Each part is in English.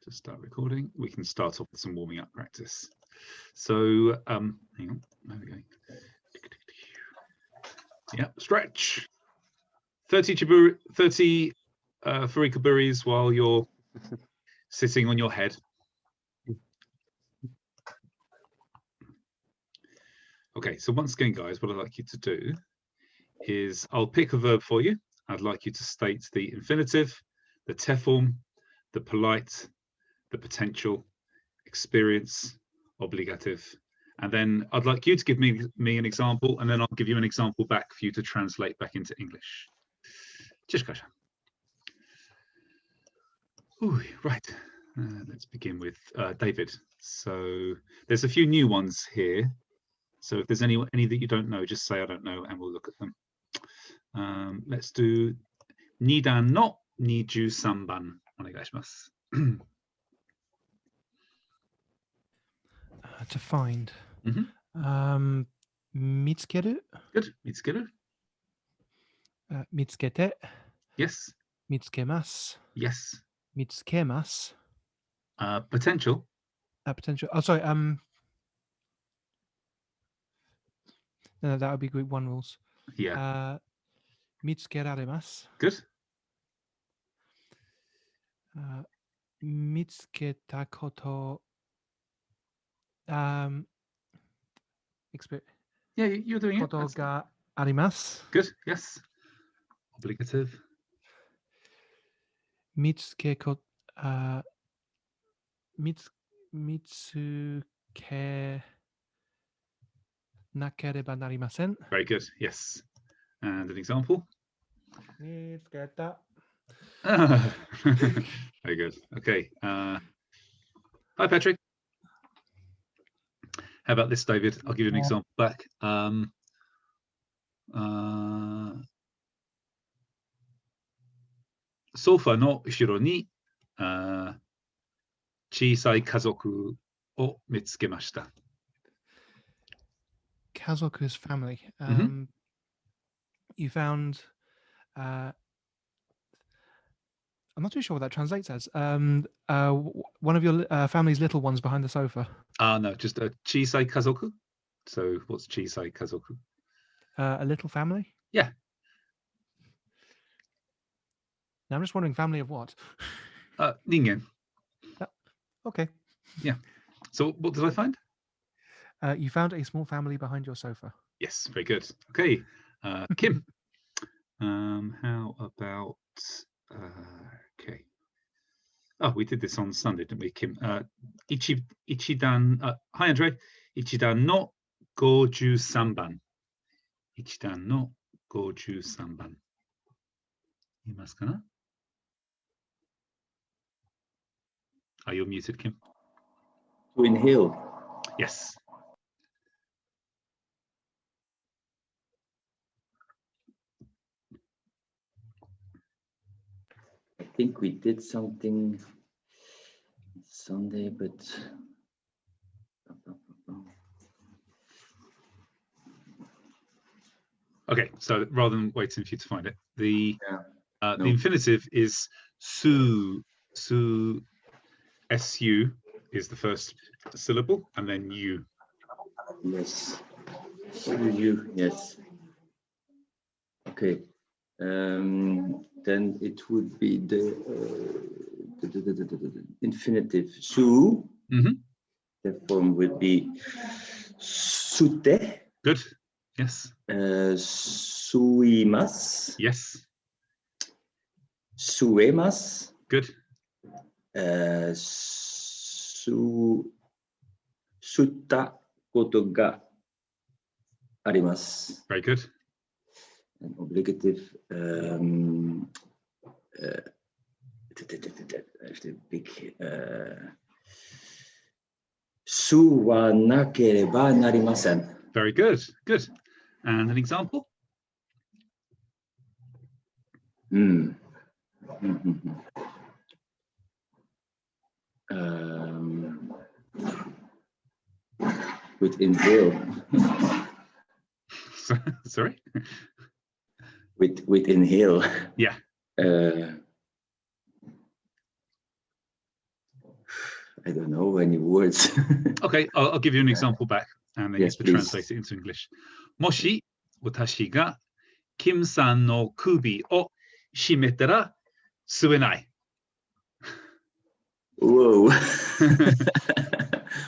to start recording. We can start off with some warming up practice. So, hang on, there we go. Yeah, stretch. 30 furikaburis while you're sitting on your head. Okay, so once again, guys, what I'd like you to do is I'll pick a verb for you. I'd like you to state the infinitive, the te form, the polite, the potential, experience, obligative, and then I'd like you to give me an example, and then I'll give you an example back for you to translate back into English. Ooh, right, let's begin with David. So there's a few new ones here. So if there's any that you don't know, just say I don't know, and we'll look at them. Let's do Nidan no 23番 お願いします。To find. Mm-hmm. 見つける Good. 見つける 見つけて Yes. 見つけます Yes. 見つけます Potential. Potential. Oh, sorry. No, that would be group one rules. Yeah. 見つけられます Good. 見つけたことYeah, you're doing it. ことがあります Good. Yes. Obligative. 見つけなければなりません Very good. Yes. And an example. 見つけた Very good. Okay. Hi, Patrick. How about this, David? I'll give you an example back. ソファの後ろに小さい家族を見つけました。家族 is family. You found I'm not too sure what that translates as. One of your family's little ones behind the sofa. No, just a 小さい家族. So what's 小さい家族? A little family? Yeah. Now I'm just wondering, family of what? 人間. Okay. Yeah. So what did I find? You found a small family behind your sofa. Yes, very good. Okay. Kim. How about okay. Oh, we did this on Sunday, didn't we, Kim? Ichidan. Hi, Andre. Ichidan no 53番. Ichidan no 53番. 言いますかな? Are you muted, Kim? To inhale. Yes. I think we did something Sunday, but okay. So rather than waiting for you to find it, the infinitive is su. Su. Su is the first syllable, and then you. Yes. You. Yes. Okay. Then it would be the infinitive su. The form would be sute. Good. Yes. Suimas. Yes. Suemas. Good. Sutta koto ga arimasu. Very good. An obligative. Big. Su wa nakereba narimasen. Very good. Good. And an example? With inhale. Sorry? With inhale. Yeah. I don't know any words. Okay, I'll give you an example back, and then you Yes, have to please. translate it into English. もし私がキムさんの首を絞めたら吸えない。Whoa.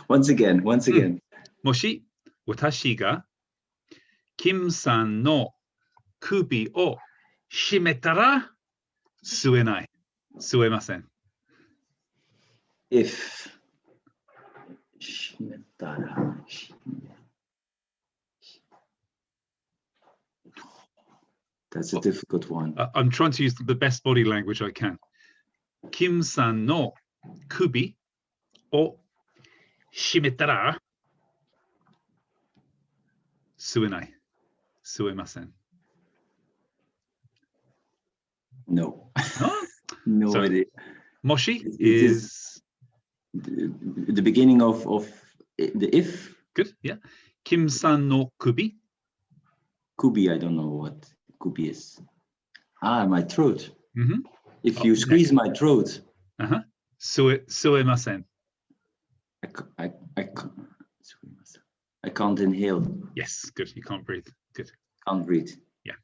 Once again. もし私がキムさんの首を絞めたら吸えない。吸えません。If. That's a difficult one. I'm trying to use the best body language I can. キムさんの首を絞めたら吸えない。吸えません。No. No? No So, idea. もし It is the beginning of the if. Good, yeah. キムさんの首 Kubi, I don't know what kubi is. My throat. Mm-hmm. If you squeeze my throat. 吸えません。I can't inhale. Yes, good. You can't breathe. Good. Can't breathe. Yeah.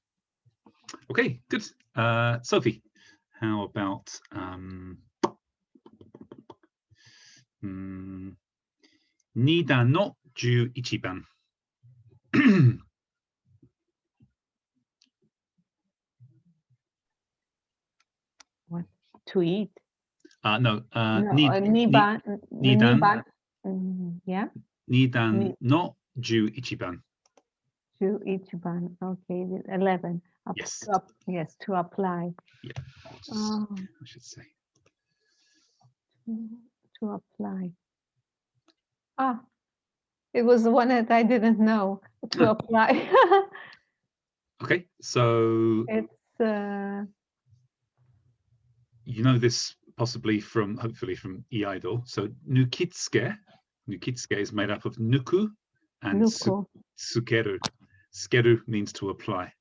Okay, good. Sophie, how about 2段の11番。What to eat? No. No, 2段 yeah. 2段の11番。To each one. Okay, 11. Yes. Yes, to apply. Yeah. I should say. To apply. It was the one that I didn't know. To apply. Okay, so It's you know this possibly hopefully from e-idol. So nukitsuke is made up of nuku and nuku. Tsukeru. Tsukeru means to apply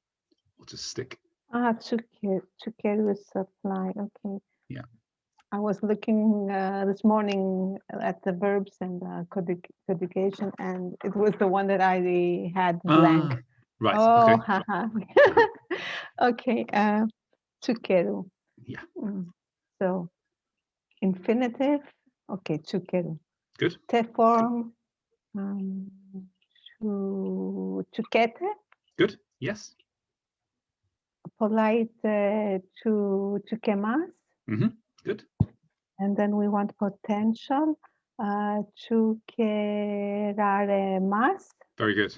or to stick. Tsukeru is apply. Okay. Yeah. I was looking this morning at the verbs and conjugation, and it was the one that I had blank. Right. Oh, Okay. Okay. Tsukeru. Yeah. So infinitive. Okay, tsukeru. Good. Te form. Tsukete. Good. Yes. Polite. Tsukemas. Good. And then we want potential. Tsukeraremas. Very good.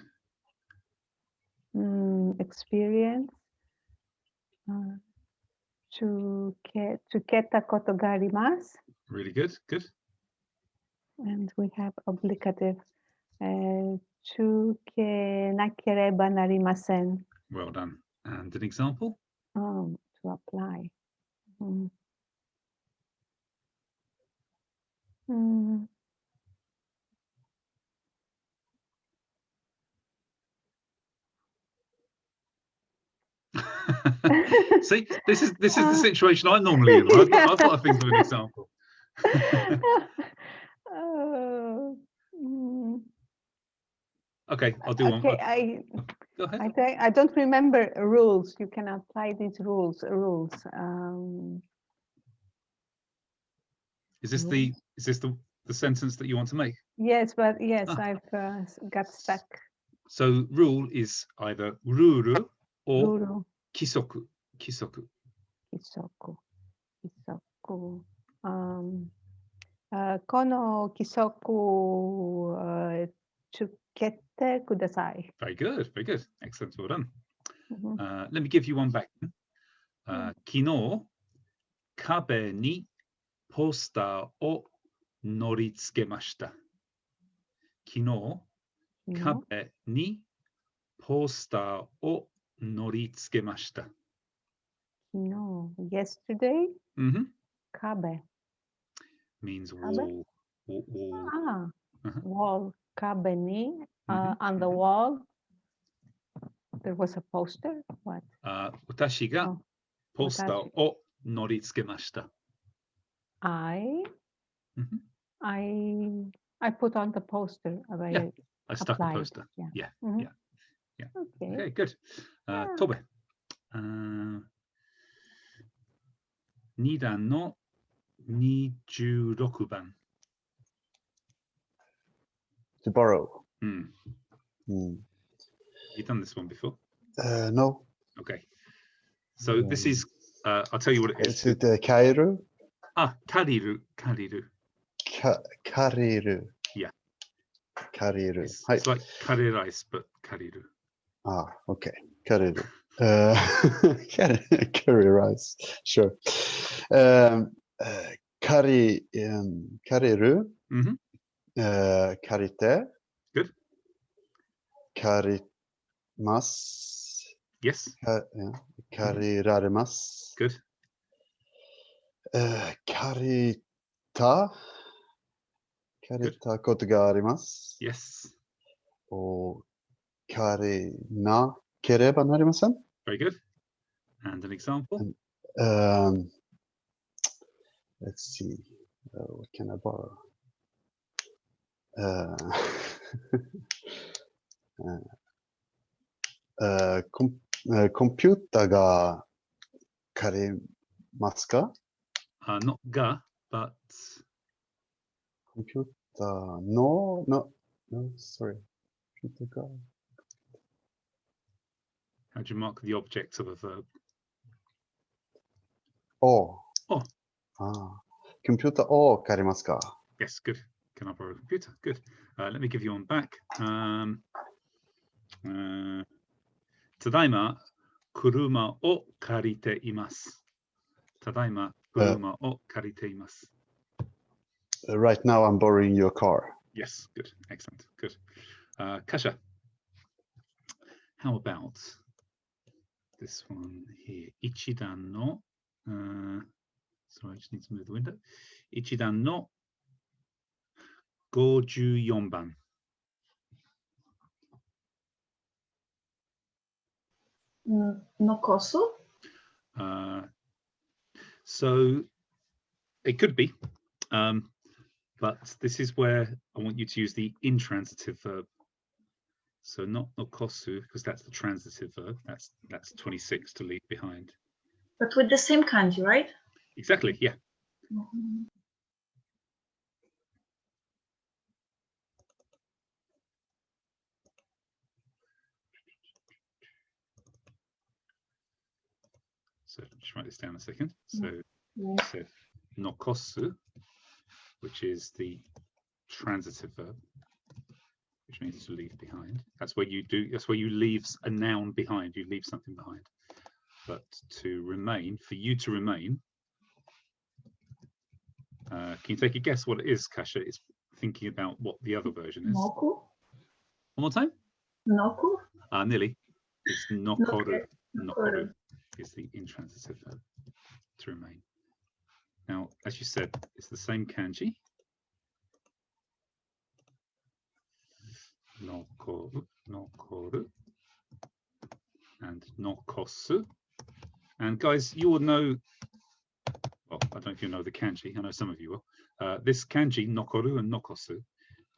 Experience. Tsuketa koto ga arimasu. Really good. Good. And we have obligative. Tsukenakereba narimasen. Well done. And an example? To apply. See, this is the situation I'm normally in. I've got to think of an example. Okay, I'll do one. Okay, Go ahead. I don't remember rules. You can apply these rules. Is this the sentence that you want to make? Yes, but yes, I've got stuck. So rule is either ruru or Ruru. kisoku. Kisoku. Kono kisoku tsukete kudasai. Very good, very good. Excellent, well done. Let me give you one back. 昨日壁にポスターを乗り付けました。昨日壁にポスターを乗り付けました。No, yesterday. Kabe means wall. Wall. Wall. Kabe ni on the wall. There was a poster. What? 私がポスターを乗り付けました。I I put on the poster. Yeah. I stuck a applied, poster. yeah. Yeah. Mhm. Yeah. Yeah. Okay. Okay, good. Yeah. Tobe. 2段の26番。 To borrow. Hmm. Hmm. You've done this one before? No. Okay. So this is, I'll tell you what it Is is. it kairu? Kariru. Kariru. Kariru. Yeah. Kariru. It's like curry rice, but kariru. Ah, okay. Kariru. Curry rice. Sure. Kariru. Mhm. Karite. Good. Karimasu. Yes. Karirarimasu. Good. Karita. Karita koto ga arimasu. Yes. 借りなければなりません。 Very good. And an example. Let's see. What can I borrow? Computer コンピューターが借りますか? Not ga, but Computer no, sorry. Computer が how do you mark the object of a verb? Oh. Oh. Computer を借りますか? Yes, good. Can I borrow a computer? Good. Let me give you one back. Tadaima kuruma o karite imasu. Tadaima kuruma o karite imasu. Right now I'm borrowing your car. Yes, good. Excellent. Good. Kasha, how about this one here? Ichidan no. Sorry, I just need to move the window. Ichidan no 54番. Nokosu? So it could be, but this is where I want you to use the intransitive verb. So not nokosu, because that's the transitive verb. That's 26 to leave behind. But with the same kanji, right? Exactly, yeah. So just write this down a second. So you said nokosu, which is the transitive verb, which means to leave behind. That's where you leave a noun behind. You leave something behind. But to remain, for you to remain, can you take a guess what it is, Kasha? It's thinking about what the other version is. Noku? One more time? Noku? Nearly. It's nokoru. Nokoru. Nokoru is the intransitive verb, to remain. Now, as you said, it's the same kanji. Nokoru, nokoru, and nokosu. And guys, you will know, well, I don't know if you know the kanji, I know some of you will. This kanji, nokoru and nokosu,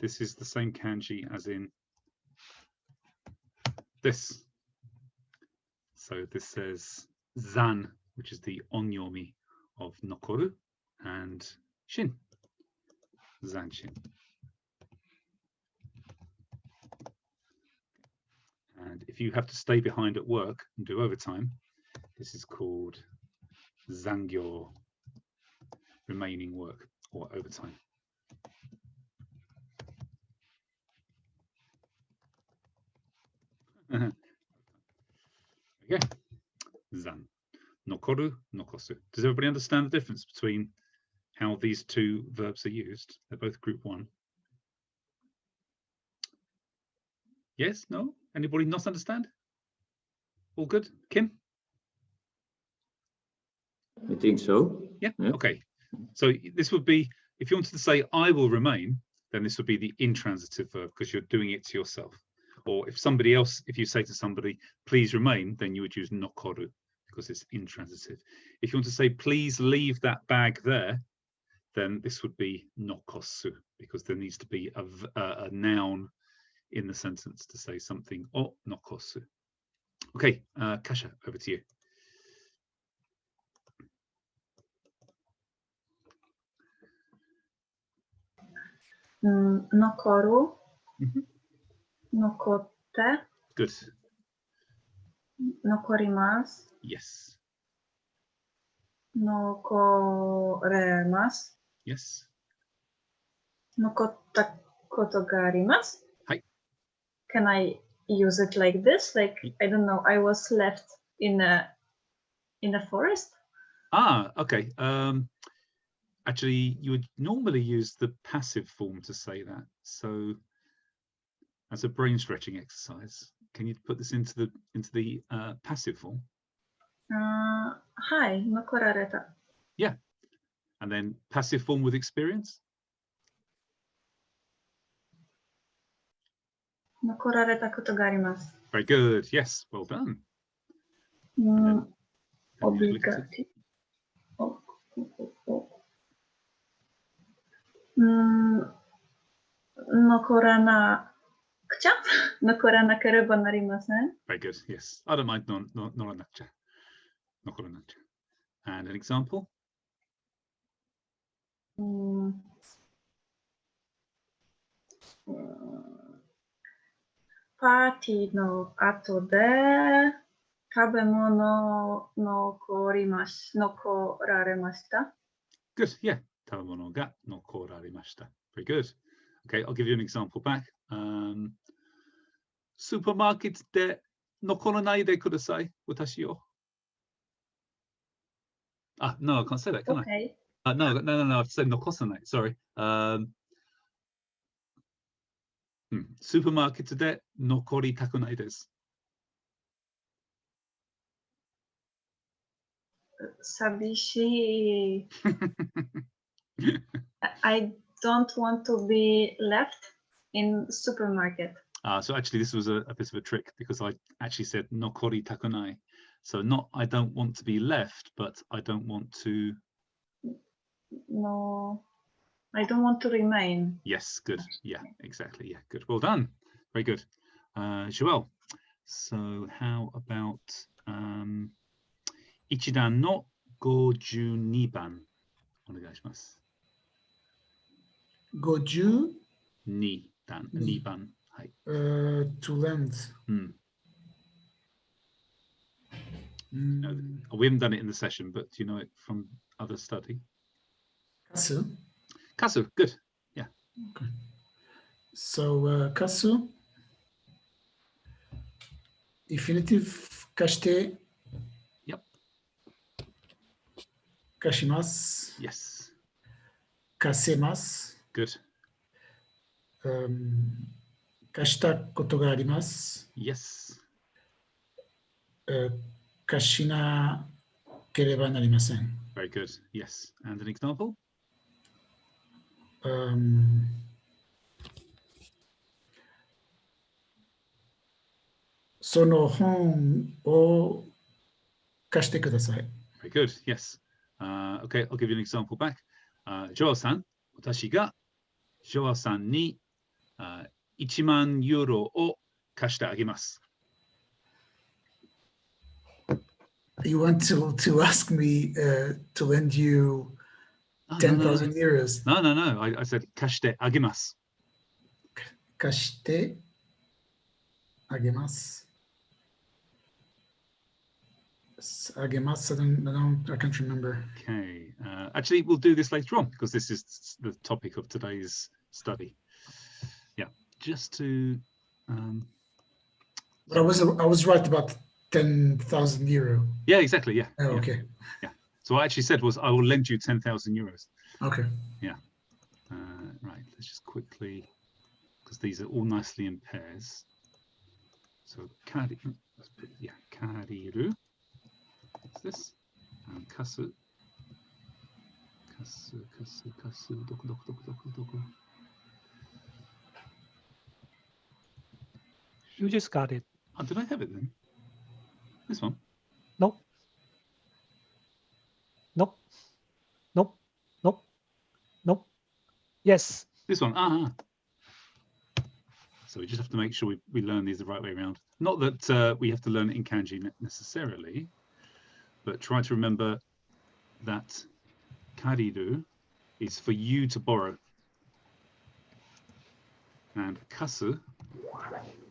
this is the same kanji as in this. So this says zan, which is the onyomi of nokoru, and shin, zanshin. And if you have to stay behind at work and do overtime, this is called zangyo, remaining work or overtime. Okay, zan, nokoru, nokosu. Does everybody understand the difference between how these two verbs are used? They're both group one. Yes, no? Anybody not understand? All good? Kim? I think so. Yeah? Yeah. Okay. So this would be, if you wanted to say I will remain, then this would be the intransitive verb because you're doing it to yourself. Or if somebody else, if you say to somebody, please remain, then you would use nokoru because it's intransitive. If you want to say, please leave that bag there, then this would be nokosu, because there needs to be a noun in the sentence to say something o nokosu. Okay, Kasha, over to you. Nokoru, Mhm. nokotte, Good. nokorimasu, Yes. nokoremasu, Yes. nokotta koto ga arimasu. Hi. Can I use it like this? Like, Y- I don't know, I was left in a forest. Ah, okay. Actually, you would normally use the passive form to say that. So, as a brain stretching exercise, can you put this into the passive form? Hai, nokorareta. And then passive form with experience? Nokorareta koto ga arimasu. Very good. Yes, well done. And then, Mm, then you click to- obligati. Mm, nokoranakucha? Nokoranakere narimasen. Very good. Yes, I don't mind noranacha. Nokoranacha. And an example? Mm, Party no ato de tabemono nokoraremashita. Good. Yeah. Tabemono ga nokorarimashita. Very good. Okay, I'll give you an example back. Supermarket de nokoranai de kudasai, watashi o. Ah, no, I can't say that, can Okay. I? No, I've said nokosanai, sorry. Supermarket de nokori takunai desu. Sabishi. I don't want to be left in supermarket. So actually this was a bit of a trick, because I actually said nokori takunai. So not I don't want to be left, but I don't want to. No, I don't want to remain. Yes, good. Yeah, exactly. Yeah, good. Well done. Very good. Joelle, so how about Ichidan no 52番お願いします。52 2番。はい。 to land. No, we haven't done it in the session, but do you know it from other study? Kasu. Kasu, good. Okay. So kasu. Infinitive kashite. Yep. Kashimasu. Yes. Kasemasu. Good. Kashita koto ga arimasu. Yes. Kashinakereba narimasen. Very good. Yes. And an example? Sono hon o kashite kudasai. Very good. Yes. Okay, I'll give you an example back. Joao-san, watashi ga Joao-san ni 1万ユーロを貸してあげます。 You want to ask me to lend you 10,000 euros? No. I said 貸してあげます。 Kashite agemasu. Agemasu, I can't remember. Okay. Actually, we'll do this later on, because this is the topic of today's study. Yeah. Just to. But I was right about 10,000 euro. Yeah, exactly. Yeah. Oh, yeah. okay. Yeah. So what I actually said was I will lend you 10,000 euros. Okay. Yeah. Right. Let's just quickly, because these are all nicely in pairs. So kariru. Let's put, yeah, kariru. What's this? Kasu. Kasu. Doko. You just got it. Oh, did I have it then? This one? Nope. Yes. This one. So we just have to make sure we learn these the right way around. Not that we have to learn it in kanji necessarily, but try to remember that kariru is for you to borrow. And kasu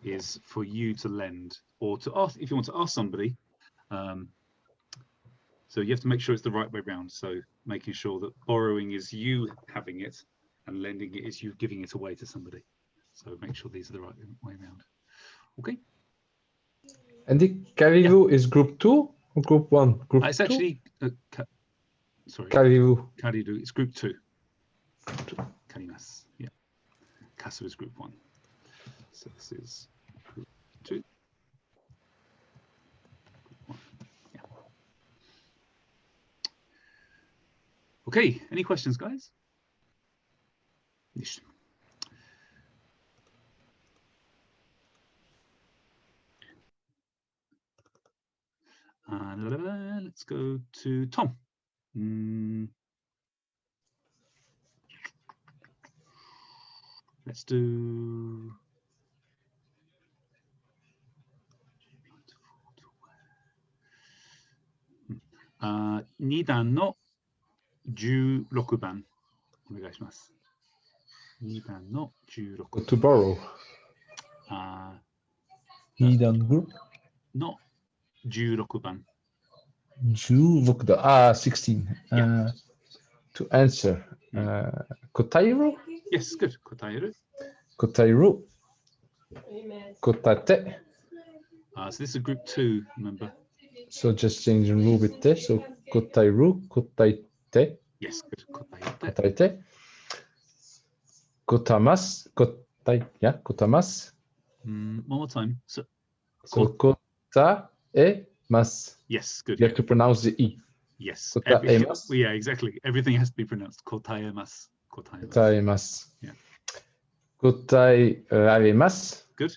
is for you to lend or to ask if you want to ask somebody. So you have to make sure it's the right way around. So making sure that borrowing is you having it and lending it is you giving it away to somebody. So make sure these are the right way around. Okay. And the Karivu is group 2 or group 1? Group It's 2? actually sorry. Karivu. Kariru. It's group 2. Karimasu. Yeah. Kasu is group 1. So this is group 2. Group 1. Yeah. Okay. Any questions, guys? Yes. Let's go to Tom. Let's do. Ni dan no 16番お願いします。2番の16 To borrow. 2段グループの16番。 16 16. Yeah. To answer. Kotairu? Yes, good. 答える。 Kotairu. Kotate. So this is group 2, remember? So just change the rule with this. So kotairu, kotaite, Yes, good. 答えて。 kotaite. Kotamas, kotamas. One more time. So, So kotaemas. yes, good. You have to pronounce the E. Yes. Kotaemas. Yeah, exactly. Everything has to be pronounced. 答えます。答えます。 Kotaemas. Yeah. Kotaeraremas. Good.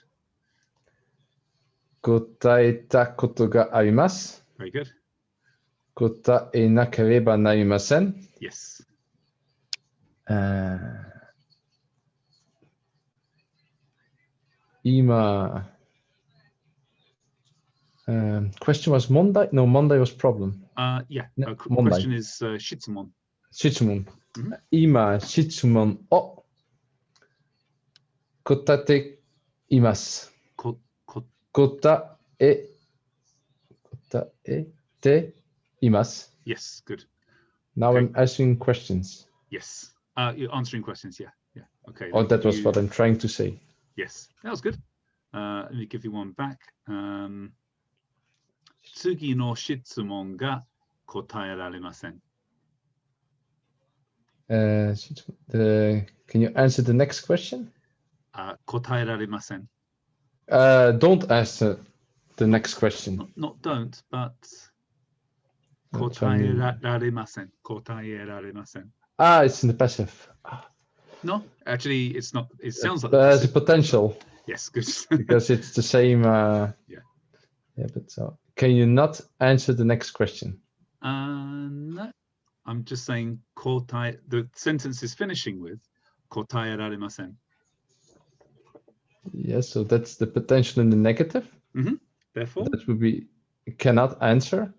Kotaeta koto ga arimasu. Very good. Kotaenakereba narimasen. Yes. Ima. Question was mondai? No, mondai was problem. Yeah. No, Question is shitsumon. Shitsumon. Mhm. Ima shitsumon o kotate imasu. Kotaete imasu. Yes, good. Now Okay. I'm asking questions. Yes. You're answering questions. Yeah. Yeah. Okay. Oh, that was what I'm trying to say. Yes, that was good. Let me give you one back. Tsugi no shitsumon ga kotaeraremasen. Can you answer the next question? Kotaeraremasen. Don't answer the next question. Not don't, but That's what I mean. kotaeraremasen. Kotaeraremasen. It's in the passive. No, actually, it's not. It sounds like There's a passive. potential Yes, good. because it's the same. Yeah. Yeah, but so can you not answer the next question? No, I'm just saying kotai. The sentence is finishing with kotaeraremasen. Yes, so that's the potential in the negative. Therefore, That would be cannot answer.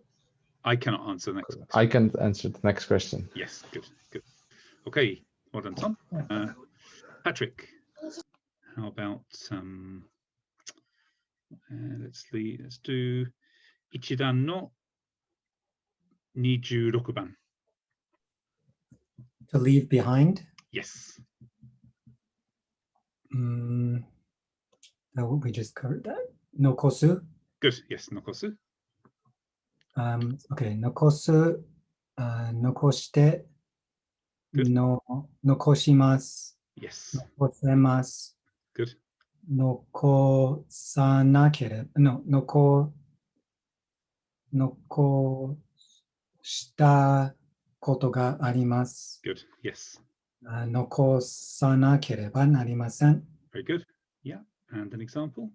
I cannot answer the next question. I can't answer the next question. Yes, good, good. Okay, well done, Tom. Patrick, how about let's do Ichidan no 26番. to leave behind. Yes. Oh, we just covered that. Nokosu. Good. Yes, nokosu. Okay, nokosu, nokoshite, Good. nokoshimasu, Yes. nokosemasu, Good. nokosanakereba, nokoshita koto ga arimasu. Good. Yes. Nokosanakereba narimasen. Very good. Yeah. And an example.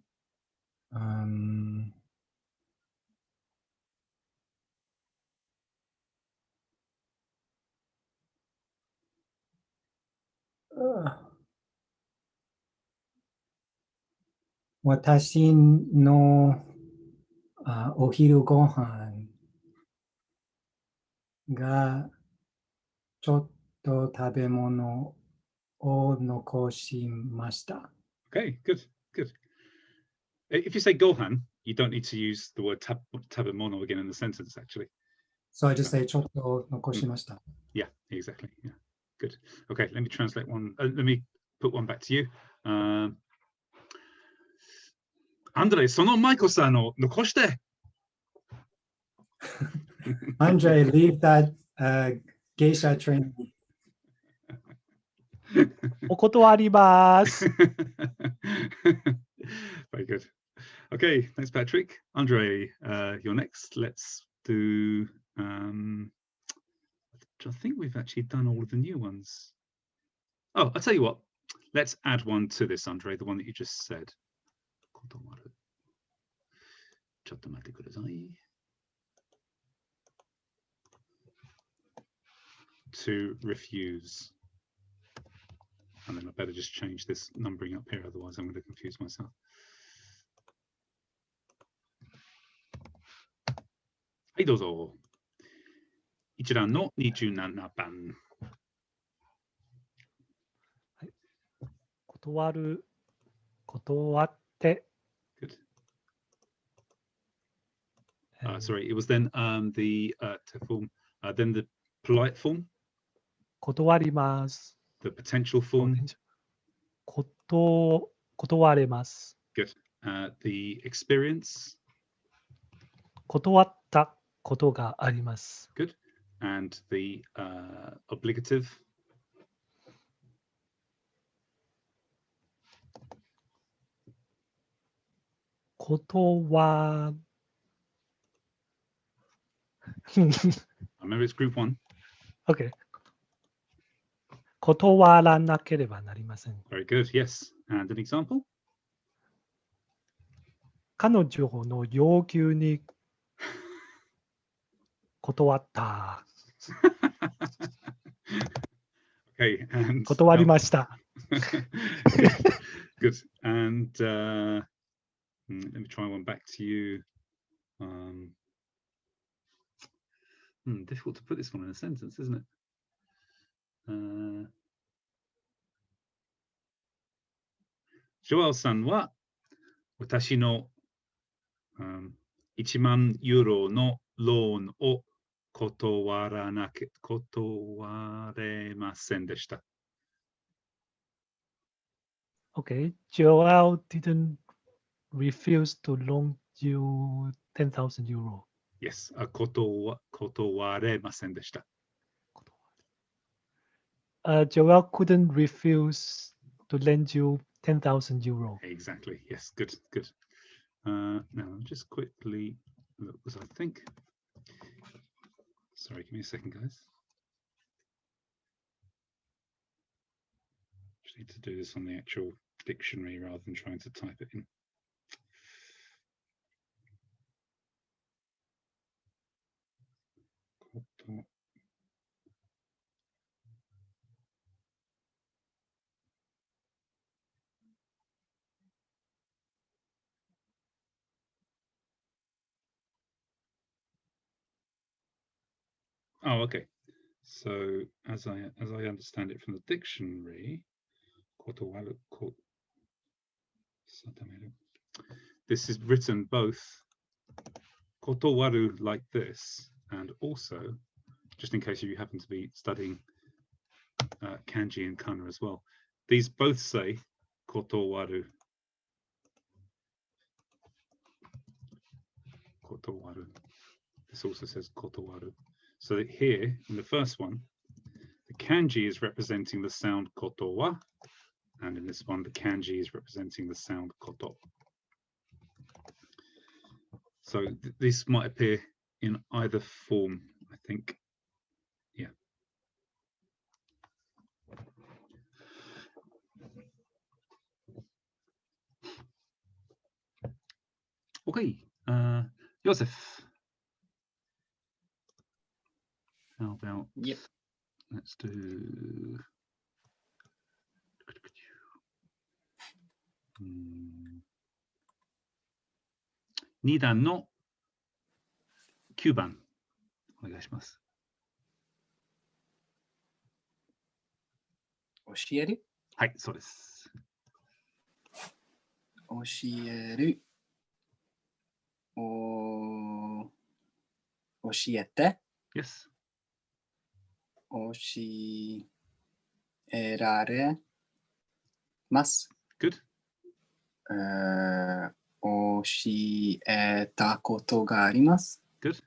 私のお昼ご飯がちょっと食べ物を残しました。 Okay, good, good. If you say gohan, you don't need to use the word tabemono again in the sentence, actually. So I just say ちょっと残しました。 Yeah, exactly. Yeah, good. Okay, let me translate one. Let me put one back to you. Andre, そのマイコさんを残して。Andre, leave that geisha training. お断ります。 Very good. Okay, thanks, Patrick. Andre, you're next. Let's do. I think we've actually done all of the new ones. Oh, I'll tell you what. Let's add one to this, Andre, the one that you just said. To refuse. And then I better just change this numbering up here, otherwise I'm going to confuse myself. Hey, どうぞ。一覧の27番。断る、断って。 Good. Sorry, it was then the form, then the polite form, 断ります。 the potential form. 断れます。 Good. The experience. 断ったことがあります。 Good. And the obligative. 断 Remember, it's group one. OK。断らなければなりません。 Very good. Yes. And an example. 彼女の要求に断った。Okay. And 断りました。Good. And let me try one back to you. Difficult to put this one in a sentence, isn't it? Joel さんは私の1万ユーロのローンを断れませんでした。OK。Joel didn't refuse to loan you 10,000 euro. Yes. 断れませんでした。Joel couldn't refuse to lend you 10,000 euro. Exactly. Yes. Good. Good. Now, just quickly look, because I think. Sorry, give me a second, guys. Just need to do this on the actual dictionary rather than trying to type it in. Oh, okay. So as I understand it from the dictionary, this is written both kotowaru like this, and also, just in case you happen to be studying kanji and kana as well, these both say kotowaru. Kotowaru. This also says kotowaru. So that here, in the first one, the kanji is representing the sound kotowa, and in this one, the kanji is representing the sound koto. So this might appear in either form, I think. Yeah. Okay, Joseph. How about, yep. Let's do 2段の9番お願いします。教える。はい、そうです。教える。教えて。Yes. 教えられます。Good. 教えたことがあります。Good.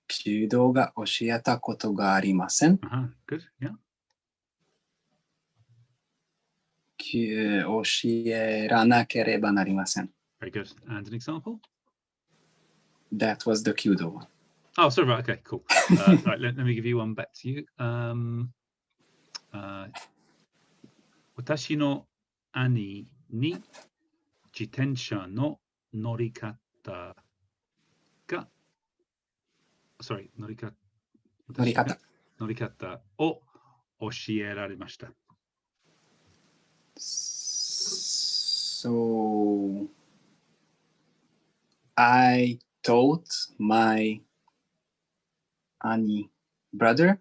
弓道が教えたことがありません。Good. Yeah. 教えらなければなりません。Very good. And an example? That was the Kyudo one. Oh, sorry. Right. Okay. Cool. Right. Let me give you one back to you. 私の兄に自転車の乗り方が、sorry、乗り方を教えられました。So, I taught my brother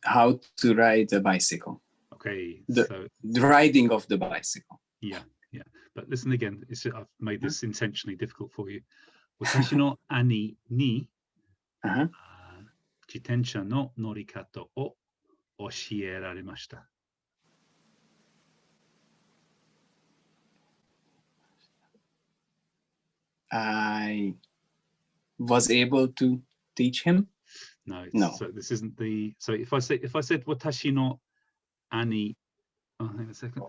how to ride a bicycle. Okay. The riding of the bicycle. Yeah. But listen again. I've made this intentionally difficult for you. 私の兄に自転車の乗り方を教えられました。I was able to teach him. No. No. So this isn't the. So if I said watashi no ani. Oh, hang on a second.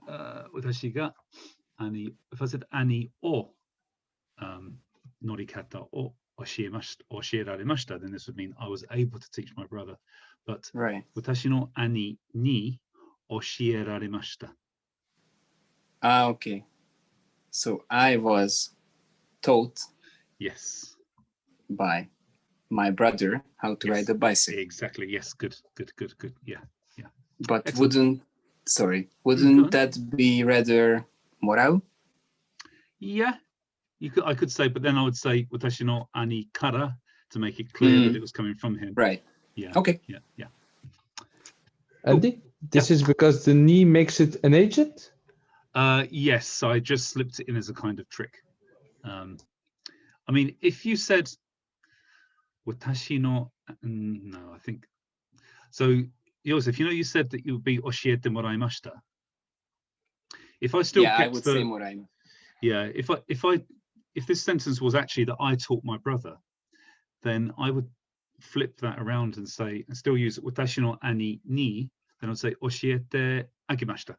Watashi ga ani. If I said ani o norikata o oshierarimashita, then this would mean I was able to teach my brother. But watashi no ani ni oshieramashita. Okay. So I was taught. Yes. By my brother how to ride a bicycle. Exactly. Yes. Good. Yeah. But excellent. wouldn't that be rather morau? Yeah. I could say, but then I would say watashi no ani kara to make it clear that it was coming from him. Right. Yeah. Okay. Yeah. Andy, this is because the knee makes it an agent? Yes, I just slipped it in as a kind of trick. I mean, if you said watashi no, no, I think so. Joseph, you said that you would be oshiete moraimashita. If I still kept I would say morai. Yeah, if this sentence was actually that I taught my brother, then I would flip that around and say, and still use watashi no ani ni, then I'd say oshiete agimashita.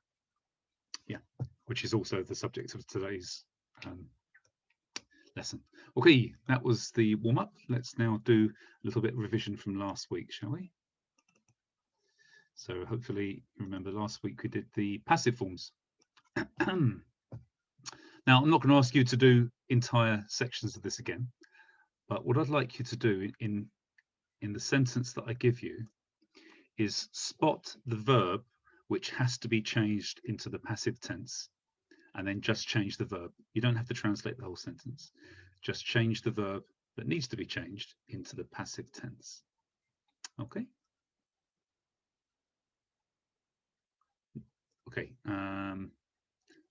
Yeah, which is also the subject of today's lesson. Okay, that was the warm-up. Let's now do a little bit of revision from last week, shall we? So hopefully you remember last week we did the passive forms. Now, I'm not going to ask you to do entire sections of this again, but what I'd like you to do in the sentence that I give you is spot the verb which has to be changed into the passive tense, and then just change the verb. You don't have to translate the whole sentence. Just change the verb that needs to be changed into the passive tense. Okay? Okay.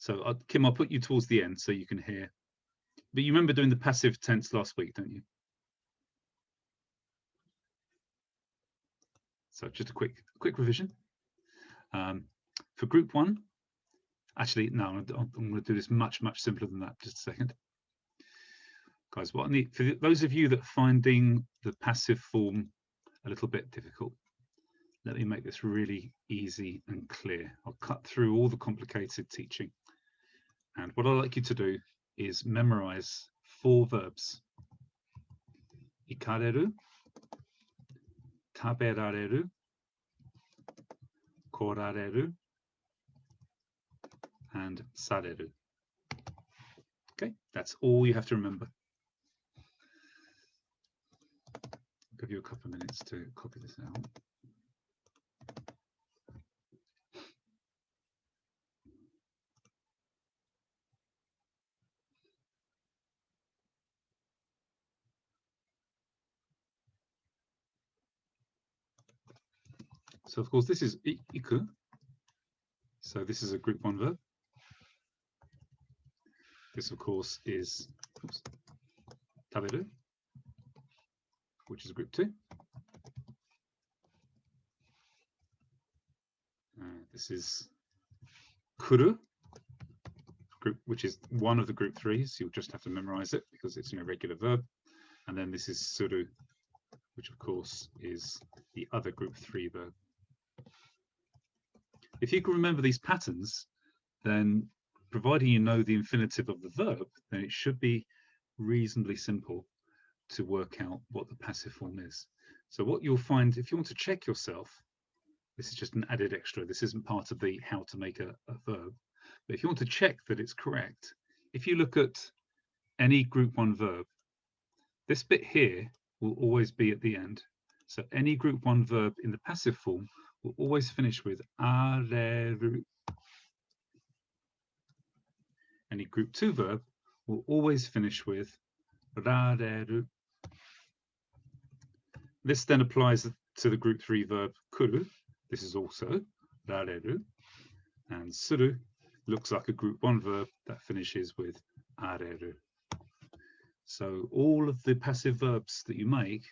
So Kim, I'll put you towards the end so you can hear. But you remember doing the passive tense last week, don't you? So just a quick revision. For group one, actually, no, I'm going to do this much simpler than that. Just a second. Guys, what I need, for those of you that are finding the passive form a little bit difficult, let me make this really easy and clear. I'll cut through all the complicated teaching. And what I'd like you to do is memorize 4 verbs. Ikareru, taberareru, korareru, and sareru. Okay, that's all you have to remember. give you a couple of minutes to copy this out. So of course this is iku. So this is a group 1 verb. This of course is taberu, which is group 2. This is kuru, group, which is one of the group 3s. You'll just have to memorize it because it's an irregular verb. And then this is suru, which of course is the other group 3 verb. If you can remember these patterns, then providing you know the infinitive of the verb, then it should be reasonably simple to work out what the passive form is. So what you'll find, if you want to check yourself, this is just an added extra, this isn't part of the how to make a verb, but if you want to check that it's correct, if you look at any group 1 verb, this bit here will always be at the end. So any group 1 verb in the passive form will always finish with areru. Any group 2 verb will always finish with rareru. This then applies to the group 3 verb kuru. This is also rareru. And suru looks like a group 1 verb that finishes with areru. So all of the passive verbs that you make,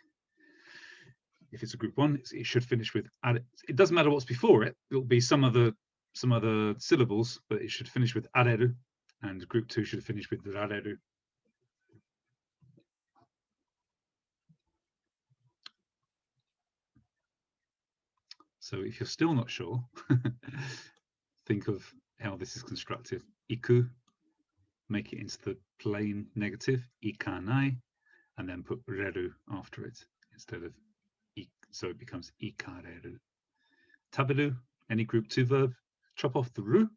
if it's a group 1, it should finish with are. It doesn't matter what's before it. It'll be some other syllables, but it should finish with areru, and group 2 should finish with rareru. So if you're still not sure, think of how this is constructed. Iku, make it into the plain negative, ikanai, and then put reru after it instead of so it becomes ikareru. Taberu, any group 2 verb, chop off the ru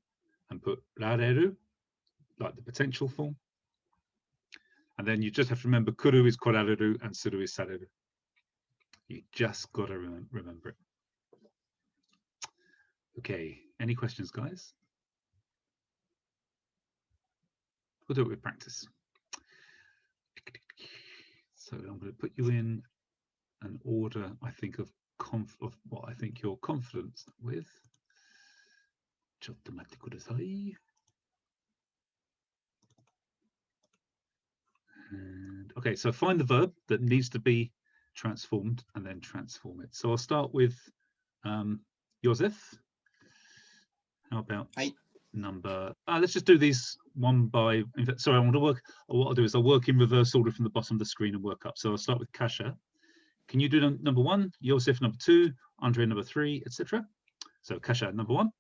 and put rareru, like the potential form. And then you just have to remember kuru is korareru and suru is sareru. You just got to remember it. Okay, any questions, guys? We'll do it with practice. So I'm going to put you in an order, I think, of what I think you're confident with. Chotto matte kudasai. And okay, so find the verb that needs to be transformed and then transform it. So I'll start with Joseph. How about number? Let's just do these one by. In fact, sorry, I want to work. What I'll do is I'll work in reverse order from the bottom of the screen and work up. So I'll start with Kasia. Can you do number 1? Joseph number 2, Andre number 3, etc. So Kasia number 1.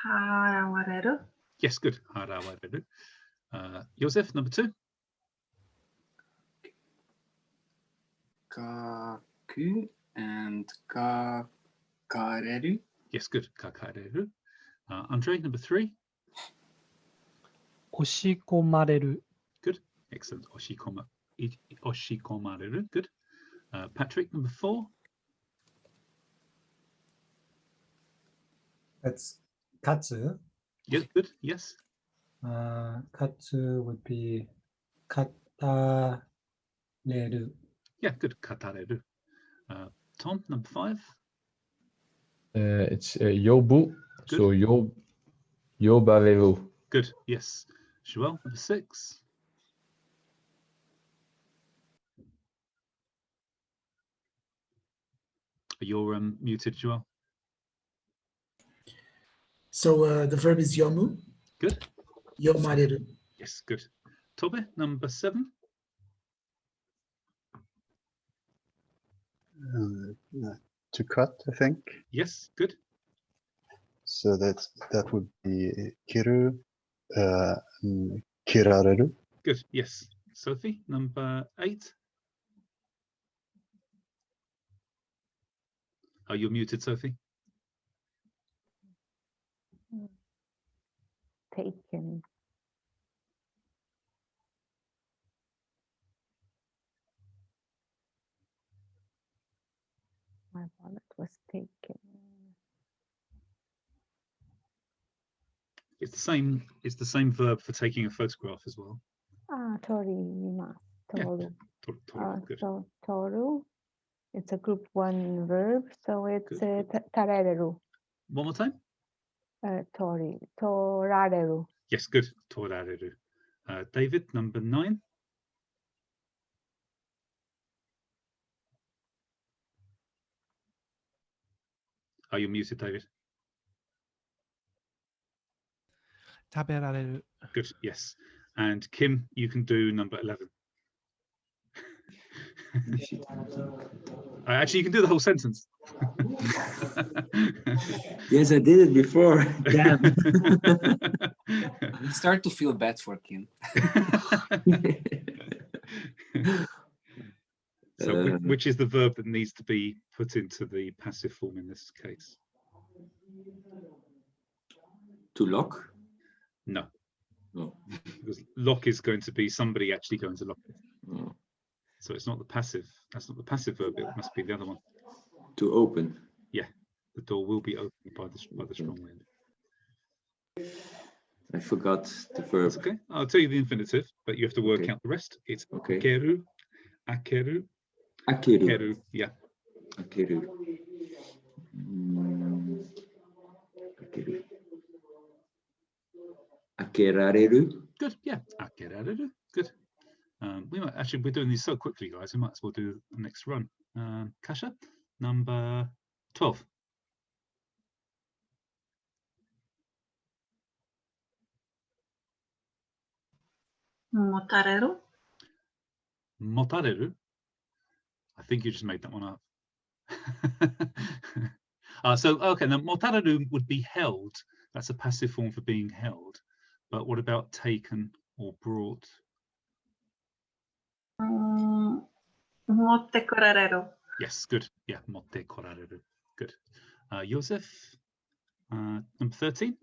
Harawareru. Yes, good. Harawareru. Joseph number 2. Kaku and kakareru. Yes, good. Kakareru. Andre number 3. Oshikomareru. Good. Excellent. Oshikomareru. Good. Patrick number 4. That's katsu. Yes, good. Yes. Katsu would be katareru. Yeah, good. Katareru. Tom number 5. It's yobu. Good. So yobareru. Good. Yes. Joel number 6. You're muted, Joel. So the verb is yomu. Good. Yomareru. Yes, good. Tobe number 7. To cut, I think. Yes, good. So that would be kiru, kirareru. Good. Yes. Sophie number 8. Are you muted, Sophie? Taken. thought it was taken. It's the same. It's the same verb for taking a photograph as well. Torimasu. Yeah. Toru. Toru, good. So toru. It's a group one verb, so it's tareru. One more time. Torareru. Yes, good. Torareru. David, number 9. Are you muted, David? Taberareru. Good. Yes. And Kim, you can do number 11. Actually, you can do the whole sentence. Yes, I did it before. Damn. I start to feel bad for Kim. So which is the verb that needs to be put into the passive form in this case? To lock? No. No. Because lock is going to be somebody actually going to lock it. No. So it's not the passive. That's not the passive verb. It must be the other one. To open. Yeah, the door will be opened by the strong wind. I forgot the verb. That's okay. I'll tell you the infinitive, but you have to work out the rest. It's akeru, akeru, akeru. Yeah. Akeru. Akeru. Akerareru. Good. Yeah. Akerareru. Good. We're doing these so quickly, guys. We might as well do the next run. Kasha, number 12. Motareru. Motareru. I think you just made that one up. Okay, now motareru would be held. That's a passive form for being held. But what about taken or brought? Motte korareru. Yes, good. Yeah, motte korareru. Good. Joseph, number 13.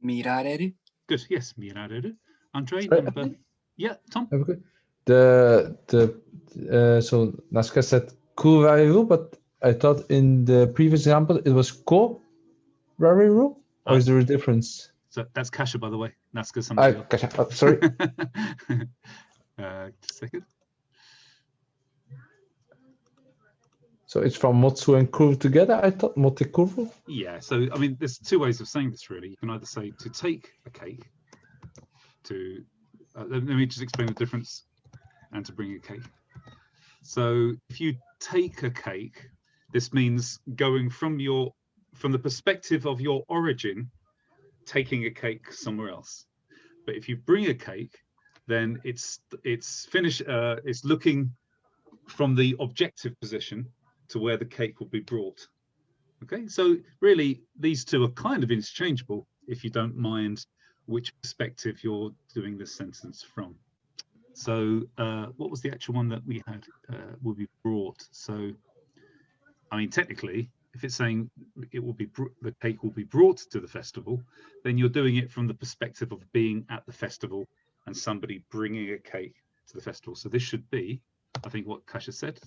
Mirareru. Good. Yes, mirareru. Andre, Sorry, number. Yeah, Tom. Okay. So Nazca said kurareru, but I thought in the previous example it was ko-rareru, or is there a difference? So that's Kasha, by the way. Nazca somebody else. Kasha. Oh, sorry. Just a second. So it's from motsu and kuru together. I thought motte kuru. Yeah. So I mean, there's two ways of saying this really. You can either say to take a cake, to let me just explain the difference, and to bring a cake. So if you take a cake, this means going from the perspective of your origin, taking a cake somewhere else. But if you bring a cake, then it's looking from the objective position to where the cake will be brought. Okay, so really these two are kind of interchangeable if you don't mind which perspective you're doing this sentence from. So what was the actual one that we had? Will be brought. So I mean, technically, if it's saying the cake will be brought to the festival, then you're doing it from the perspective of being at the festival and somebody bringing a cake to the festival. So this should be, I think what Kasha said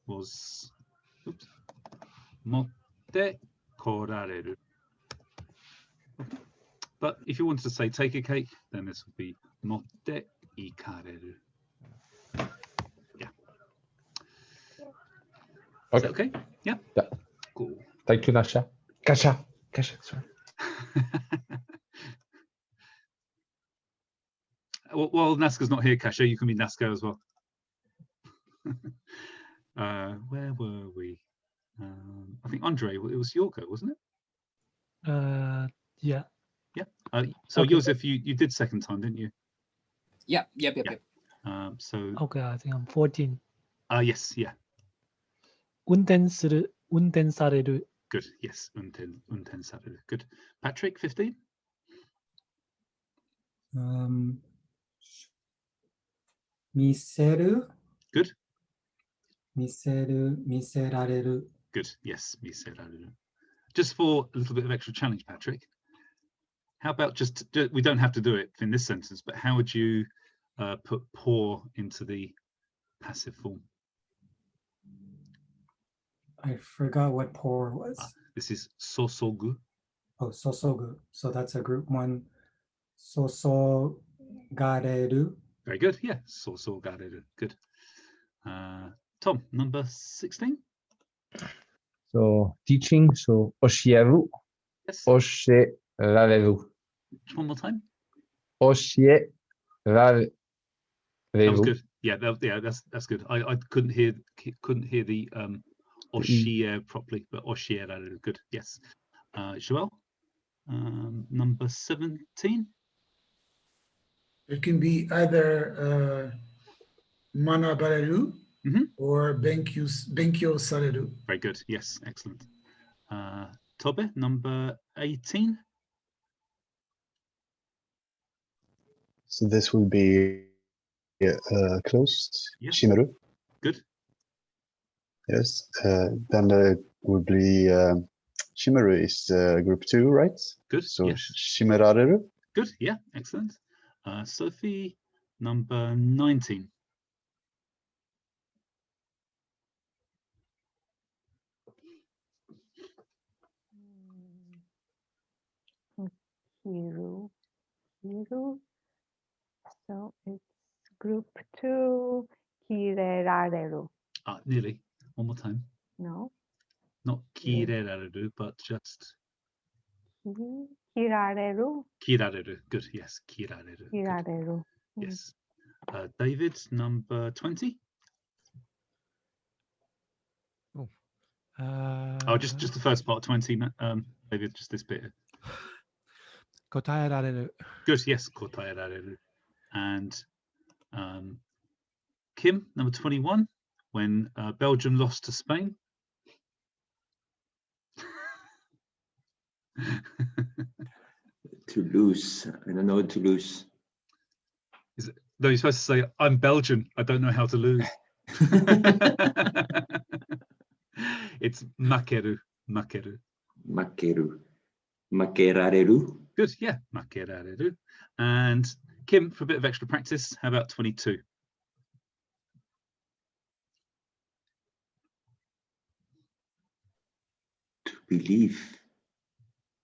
was, oops, motte korareru. But if you wanted to say take a cake, then this would be motte ikareru. Yeah. Okay. Okay. Yeah. Yeah. Cool. Thank you, Nasha. Kasha. Sorry. Well, Nazca's not here, Kasha. You can be Nazca as well. Where were we? I think Andre, it was your go, wasn't it? Yeah. Yeah. So Okay. Joseph, you did second time, didn't you? Yep. So Okay, I think I'm 14. yes, yeah. 운転사레루. Good. Yes. Unten sareru. Good. Patrick, 15. 미세르, Good. 미세라레르. Good. Yes. Miserareru. Just for a little bit of extra challenge, Patrick. How about we don't have to do it in this sentence, but how would you put pour into the passive form? I forgot what por was. This is sosogu. Oh, sosogu. So that's a group one. Sosogareru. Very good. Yeah, sosogareru. Good. Tom, number 16. So teaching, so oshieru, Yes. oshirareru, One more time. oshirareru. That was good. Yeah, that's good. I couldn't hear the oshier properly, but oshirareru. Good. Yes. Joel, number 17. It can be either manabareru or benkyo sareru. Very good. Yes, excellent. Tobe, number 18. So this will be closed. Yeah. Shimeru. Good. Yes. Then it would be Shimeru is group 2, right? Good. So yes. Shimerareru. Good. Yeah, excellent. Sophie, number 19. Kiru. So it's group 2, kirerareru. Nearly. One more time. No. Not kirerareru, but just Kirareru. kirareru. Good. Yes, kirareru. Kirareru. Yes. David, number 20. Just the first part, 20. David, just this bit. Kotaerareru. Good. Yes, kotaerareru. And Kim, number 21. When Belgium lost to Spain. Toulouse. I don't know Toulouse. No, you're supposed to say, I'm Belgian. I don't know how to lose. It's makeru. Makeru. Makerareru. Good, yeah. Makerareru. And Kim, for a bit of extra practice, how about 22? To believe.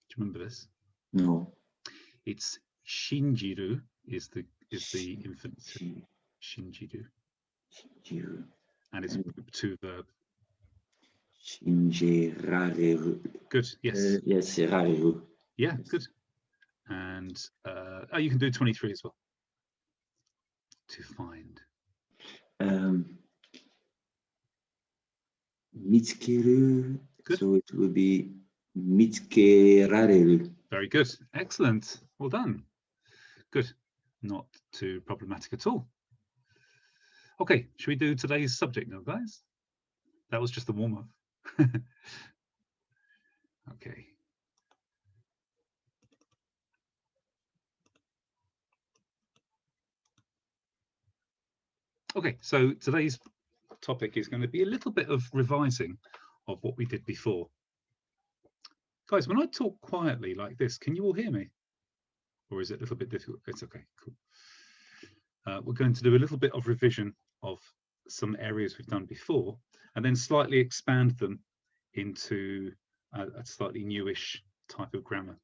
Do you remember this? No. It's shinjiru is the infant. Shinjiru. Shinjiru. And it's group 2 verb. Shinjirareru. Good, yes. Yes, rareru. Yeah, good. And you can do 23 as well. To find. Mitsukeru. Good. So it will be Mitsukerareru. Very good. Excellent. Well done. Good. Not too problematic at all. Okay, should we do today's subject now, guys? That was just the warm-up. Okay. Okay, so today's topic is going to be a little bit of revising of what we did before. Guys, when I talk quietly like this, can you all hear me? Or is it a little bit difficult? It's okay, cool. We're going to do a little bit of revision of some areas we've done before, and then slightly expand them into a slightly newish type of grammar.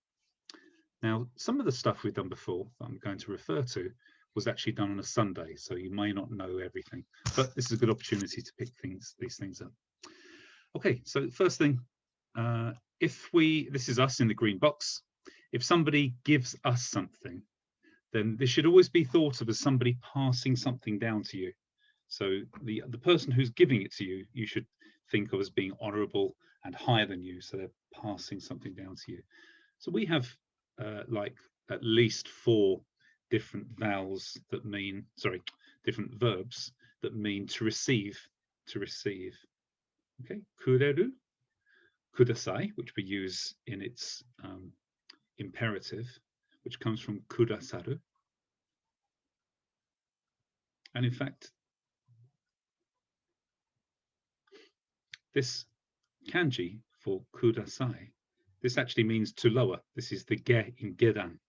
Now, some of the stuff we've done before that I'm going to refer to was actually done on a Sunday, so you may not know everything, but this is a good opportunity to pick these things up. Okay, so first thing, this is us in the green box. If somebody gives us something, then this should always be thought of as somebody passing something down to you. So the person who's giving it to you, you should think of as being honorable and higher than you, so they're passing something down to you. So we have like at least 4 different vowels that mean, different verbs that mean to receive, Okay, kureru, kudasai, which we use in its imperative, which comes from kudasaru. And in fact, this kanji for kudasai, this actually means to lower. This is the ge in gedan.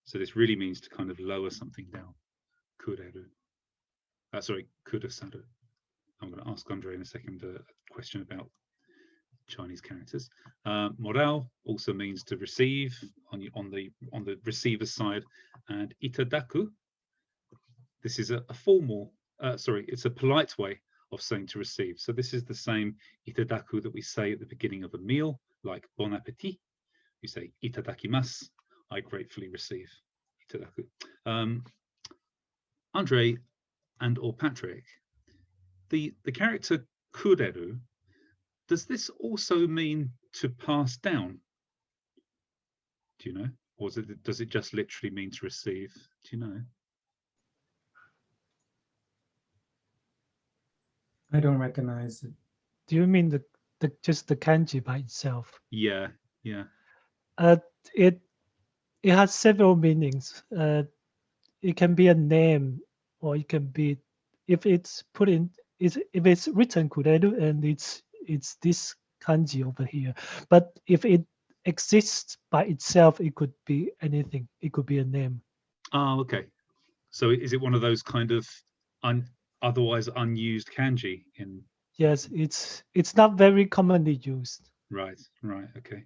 So this really means to kind of lower something down. Kureru. Kudasaru. I'm going to ask Andre in a second a question about Chinese characters. Morao also means to receive on the receiver's side, and itadaku. This is a formal, it's a polite way of saying to receive. So this is the same itadaku that we say at the beginning of a meal, like bon appetit. You say itadakimasu, I gratefully receive. Itadaku. Andre and or Patrick, the character kureru, does this also mean to pass down? Do you know? Or does it just literally mean to receive? Do you know? I don't recognize it. Do you mean just the kanji by itself? Yeah, yeah. It has several meanings. It can be a name, or it can be, if it's put in, if it's written kureru and it's this kanji over here. But if it exists by itself, it could be anything. It could be a name. Oh, okay. So is it one of those kind of otherwise unused kanji in? Yes, it's not very commonly used. Right, okay.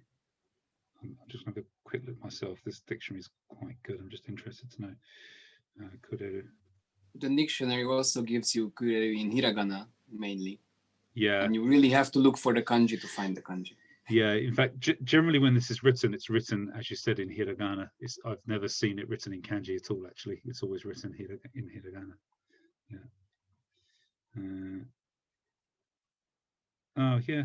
I'm just going to have a quick look myself. This dictionary is quite good. I'm just interested to know. Kureru. The dictionary also gives you kureru in hiragana mainly. Yeah. And you really have to look for the kanji to find the kanji. Yeah, in fact, generally when this is written, it's written, as you said, in hiragana. I've never seen it written in kanji at all, actually. It's always written in hiragana. Yeah. Oh, yeah.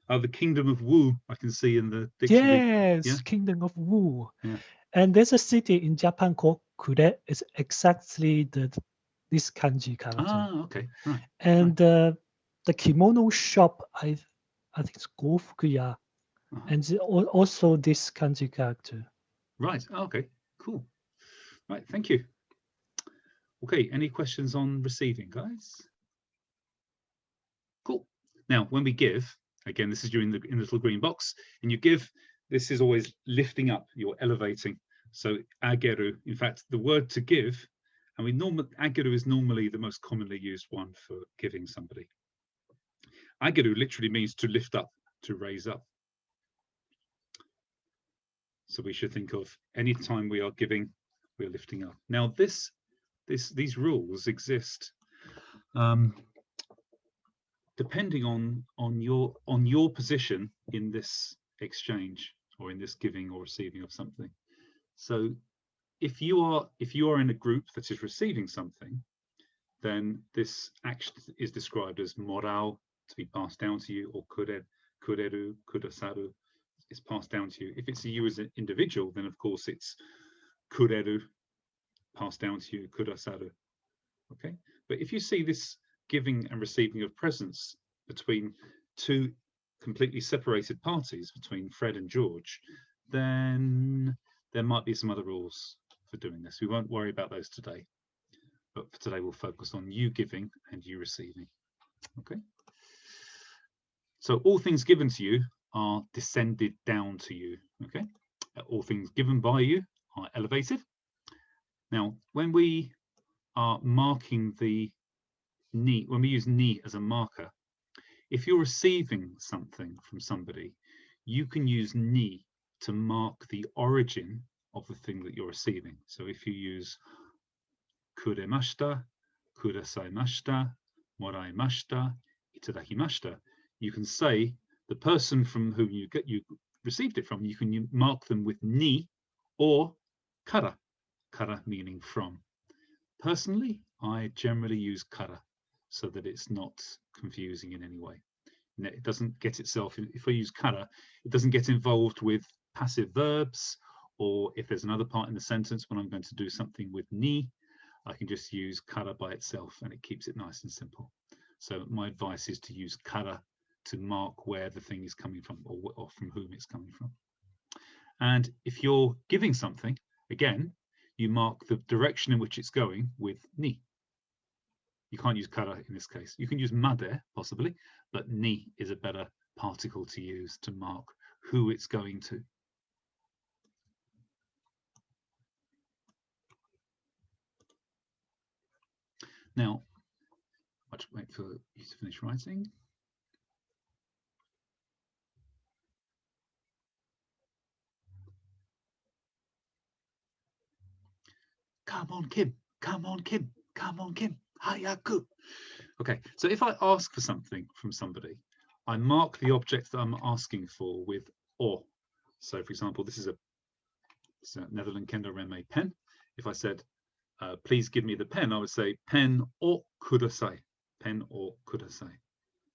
The Kingdom of Wu, I can see in the dictionary. Yes, yeah? Kingdom of Wu. Yeah. And there's a city in Japan called Kure. It's exactly this kanji character. Ah, okay, right. And the kimono shop, I think it's Gofukuya, and also this kanji character. Right. Okay. Cool. Right. Thank you. Okay. Any questions on receiving, guys? Cool. Now, when we give, again, this is in the little green box, and you give. This is always lifting up. You're elevating. So ageru. In fact, the word to give, and ageru is normally the most commonly used one for giving somebody. Ageru literally means to lift up, to raise up. So we should think of any time we are giving, we are lifting up. Now these rules exist depending on your position in this exchange or in this giving or receiving of something. So if you are in a group that is receiving something, then this action is described as morao, to be passed down to you, or kureru, kudasaru, is passed down to you. If it's you as an individual, then of course it's kureru, passed down to you, kudasaru. Okay, but if you see this giving and receiving of presents between two completely separated parties, between Fred and George, then there might be some other rules for doing this. We won't worry about those today, but for today we'll focus on you giving and you receiving. Okay, so all things given to you are descended down to you. Okay, all things given by you are elevated. Now, when we are marking the ni, when we use ni as a marker, if you're receiving something from somebody, you can use ni to mark the origin of the thing that you're receiving. So if you use kuremashita, kudasaimashita, moraimashita, itadakimashita, you can say the person from whom you received it from, you can mark them with ni or kara, kara meaning from. Personally, I generally use kara so that it's not confusing in any way. It doesn't get itself, if I use kara, it doesn't get involved with passive verbs, or if there's another part in the sentence when I'm going to do something with ni, I can just use kara by itself and it keeps it nice and simple. So my advice is to use kara to mark where the thing is coming from, or from whom it's coming from. And if you're giving something, again, you mark the direction in which it's going with ni. You can't use kara in this case. You can use made possibly, but ni is a better particle to use to mark who it's going to. Now, I'll just wait for you to finish writing. come on, Kim, come on, Kim, come on, Kim, hayaku. Okay, so if I ask for something from somebody, I mark the object that I'm asking for with o. So for example, this is a Netherland Kendo Renmei pen. If I said, please give me the pen, I would say pen o kudasai, pen o kudasai.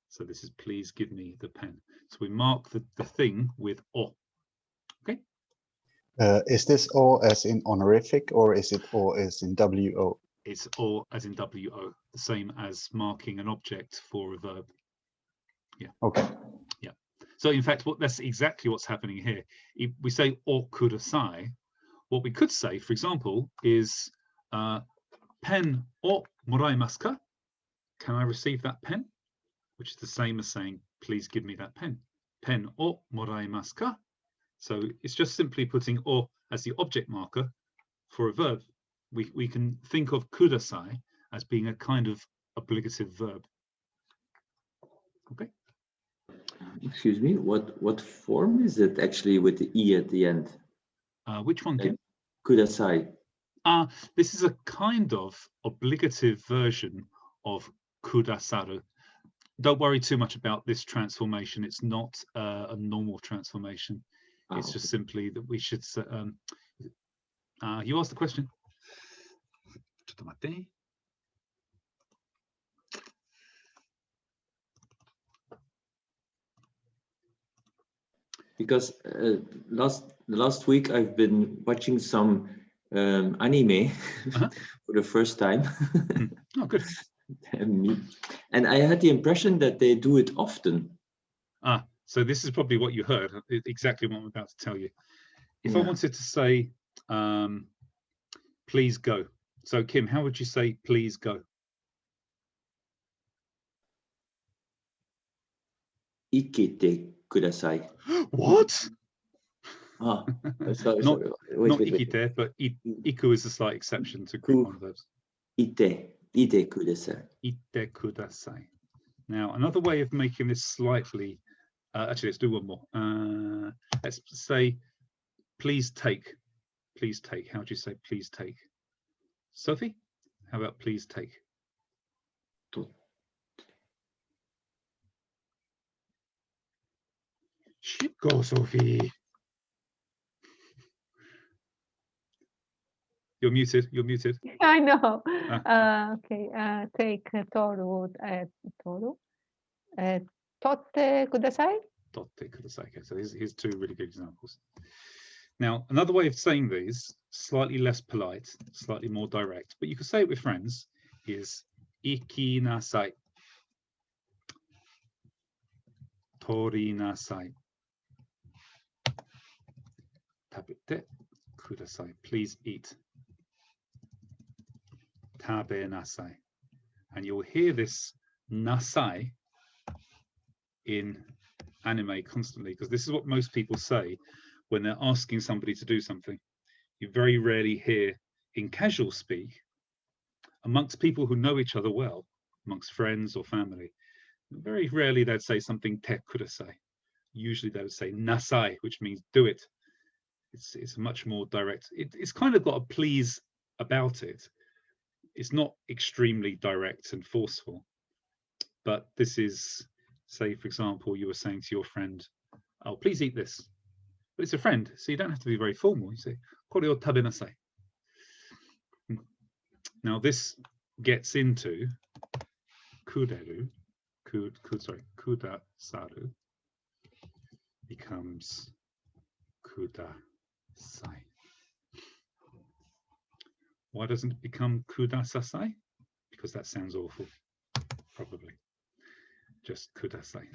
So this is please give me the pen. So we mark the thing with o. Okay. Is this O as in honorific, or is it O as in WO? It's o as in WO, the same as marking an object for a verb. Yeah. Okay. Yeah. So in fact, that's exactly what's happening here. If we say o kudasai, what we could say, for example, is pen o moraimasu ka? Can I receive that pen? Which is the same as saying, please give me that pen. Pen o moraimasu ka? So it's just simply putting o as the object marker for a verb. We can think of kudasai as being a kind of obligative verb. Okay. Excuse me, what form is it actually with the E at the end? Which one, Kim? Kudasai. This is a kind of obligative version of kudasaru. Don't worry too much about this transformation. It's not a normal transformation. It's just simply that we should. You asked the question. Because last week I've been watching some anime for the first time. Oh, good. And I had the impression that they do it often. So this is probably what you heard, exactly what I'm about to tell you. If I wanted to say, please go. So Kim, how would you say, please go? Ikite kudasai. What? Sorry. Not Wait. ikite, but iku is a slight exception to group one verbs. Ite kudasai. Ite kudasai. Now, another way of making this slightly, actually, let's do one more. Let's say, please take. Please take. How do you say please take? Sophie, how about please take? Go, Sophie. You're muted. You're muted. I know. Okay. Take toru. Toru. Totte kudasai. Totte kudasai. Okay, so here's two really good examples. Now, another way of saying these, slightly less polite, slightly more direct, but you could say it with friends, is ikinasai. Torinasai. Tabete kudasai. Please eat. Tabe nasai. And you'll hear this nasai in anime constantly, because this is what most people say when they're asking somebody to do something. You very rarely hear in casual speak, amongst people who know each other well, amongst friends or family, very rarely they'd say something te kudasai. Usually they would say nasai, which means do it. It's much more direct. It's kind of got a please about it. It's not extremely direct and forceful, but this is, say, for example, you were saying to your friend, oh, please eat this. But it's a friend, so you don't have to be very formal. You say, kore o tabenasai. Now this gets into kuderu, kudasaru becomes kudasai. Why doesn't it become kudasasai? Because that sounds awful, probably. Just kudasai.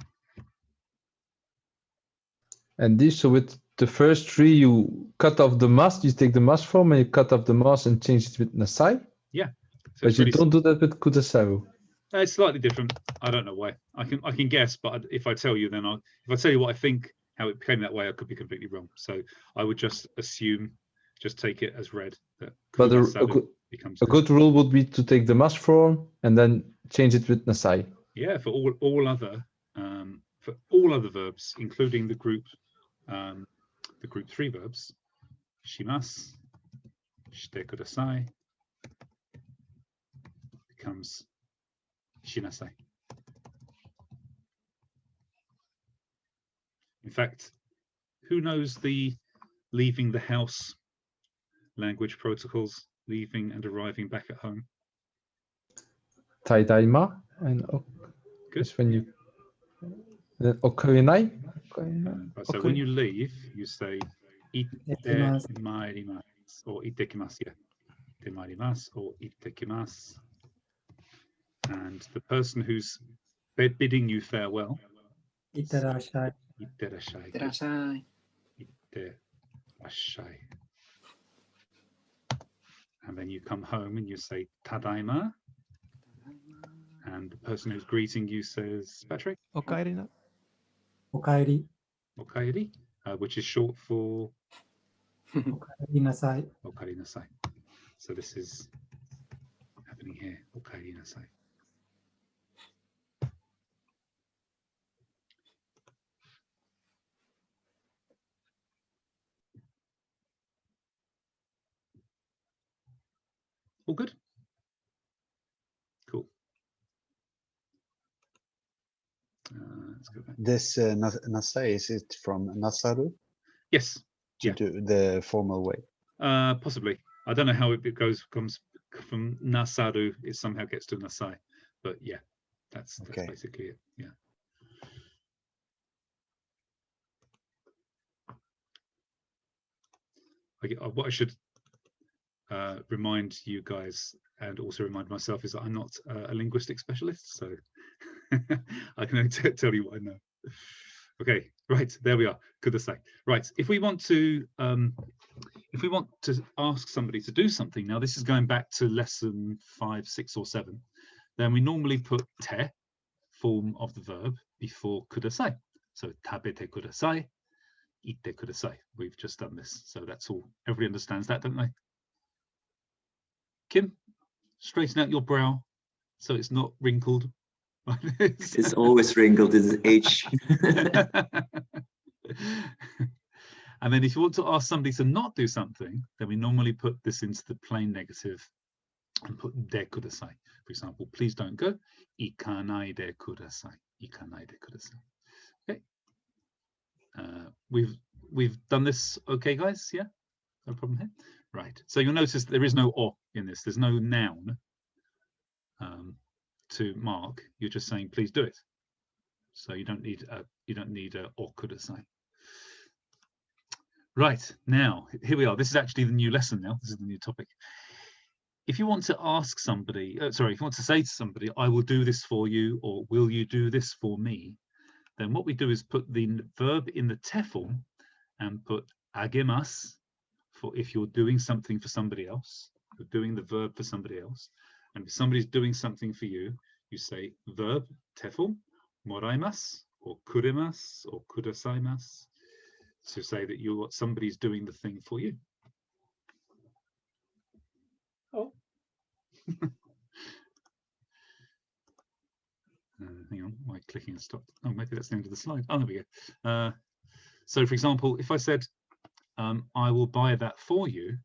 And this, so with the first three, you cut off the mas, you take the mas form and you cut off the mas and change it with nasai? Yeah. So but you don't do that with kudasaru? It's slightly different. I don't know why. I can guess, but if I tell you, then if I tell you what I think, how it became that way, I could be completely wrong. So I would just assume, just take it as read. That but a good rule would be to take the mas form and then change it with nasai. Yeah, for all other verbs, including the group 3 verbs, shimasu, shite kudasai, becomes shinasai. In fact, who knows the leaving the house language protocols, leaving and arriving back at home? Tadaima and is when you then okurenai. Right, so when you leave, you say itemairimasu or itekimasu. Yeah, itemairimasu or itekimasu. And the person who's bidding you farewell. Itterashai. Itterashai. Itterashai. Itterashai. And then you come home and you say tadaima. And the person who's greeting you says, Patrick? Okaeri. Okaeri. Okaeri, which is short for Okaeri nasai. Okaeri nasai. So this is happening here. Okaeri nasai. All good? Cool. Let's go back. This nasai, is it from nasaru? Yes. To do the formal way. Possibly. I don't know how it comes from nasaru. It somehow gets to nasai, but yeah, that's basically it. Yeah. What I should remind you guys and also remind myself is that I'm not a linguistic specialist, so I can only tell you what I know. Okay, right, there we are. Kudasai. Right, if we want to ask somebody to do something, now this is going back to lesson 5, 6, or 7, then we normally put te, form of the verb, before kudasai. So tabete kudasai, ite kudasai. We've just done this, so that's all. Everybody understands that, don't they? Kim, straighten out your brow so it's not wrinkled. It's always wrinkled, it's H. And then if you want to ask somebody to not do something, then we normally put this into the plain negative and put de kudasai. For example, please don't go. Ikanai de kudasai. Ikanai de kudasai. Okay. We've done this okay, guys? Yeah? No problem here? Right. So you'll notice there is no o in this. There's no noun to mark. You're just saying please do it. So you don't need a o kudasai. Right, now here we are. This is actually the new lesson now. This is the new topic. If you want to ask somebody, if you want to say to somebody, I will do this for you, or will you do this for me, then what we do is put the verb in the te form and put agemasu for if you're doing something for somebody else. You're doing the verb for somebody else. And if somebody's doing something for you, you say verb, te form, moraimasu, or kuremasu, or kudasaimasu, to say that somebody's doing the thing for you. Oh. Hang on, my clicking has stopped. Oh, maybe that's the end of the slide. Oh, there we go. So, for example, if I said, I will buy that for you,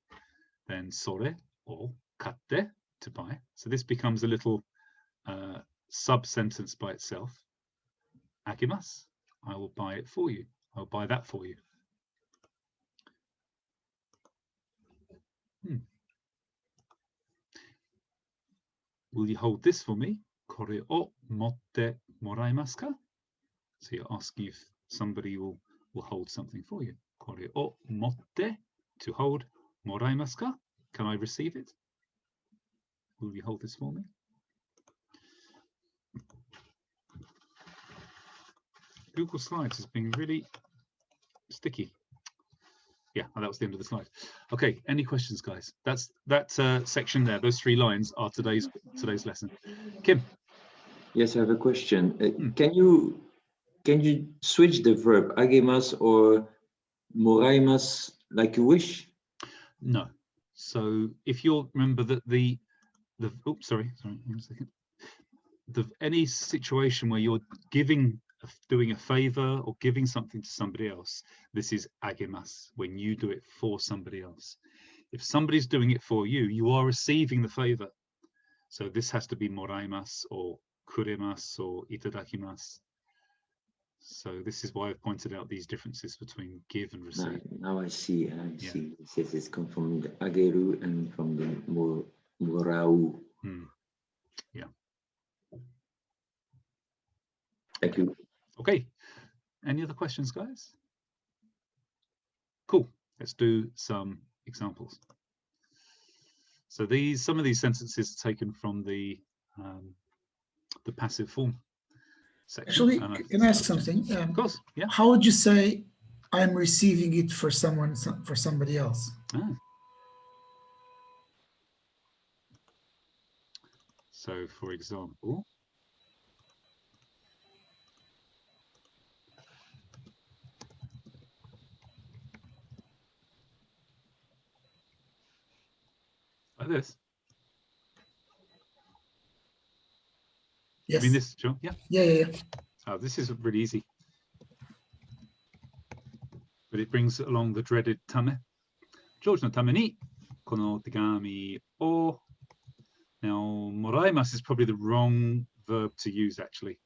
then sore or katte, to buy. So this becomes a little sub-sentence by itself. Agemasu, I will buy it for you. I'll buy that for you. Will you hold this for me? Kore o motte moraimasu ka? So you're asking if somebody will hold something for you. Kore o motte, to hold, moraimasu ka? Can I receive it? Will you hold this for me? Google Slides has been really sticky. Yeah, that was the end of the slide. Okay, any questions, guys? That's that section there. Those 3 lines are today's lesson. Kim. Yes, I have a question. Can you switch the verb agemasu or moraimasu like you wish? No. So if you'll remember that oops, sorry, 1 second. Any situation where you're doing a favor or giving something to somebody else, this is agemasu, when you do it for somebody else. If somebody's doing it for you, you are receiving the favor. So this has to be moraimasu or kuremasu or itadakimasu. So this is why I've pointed out these differences between give and receive. Now I see. Yeah. It says it's come from the ageru and from the morau. Yeah. Thank you. Okay. Any other questions, guys? Cool. Let's do some examples. So some of these sentences are taken from the passive form section. Actually, And can I ask something? Of course, yeah. How would you say I'm receiving it for somebody else? Ah. So, for example, like this. Yes. I mean this, John? Yeah. Yeah. Oh, this is really easy. But it brings along the dreaded tame. George no tame ni kono tegami o. Now, moraimasu is probably the wrong verb to use, actually.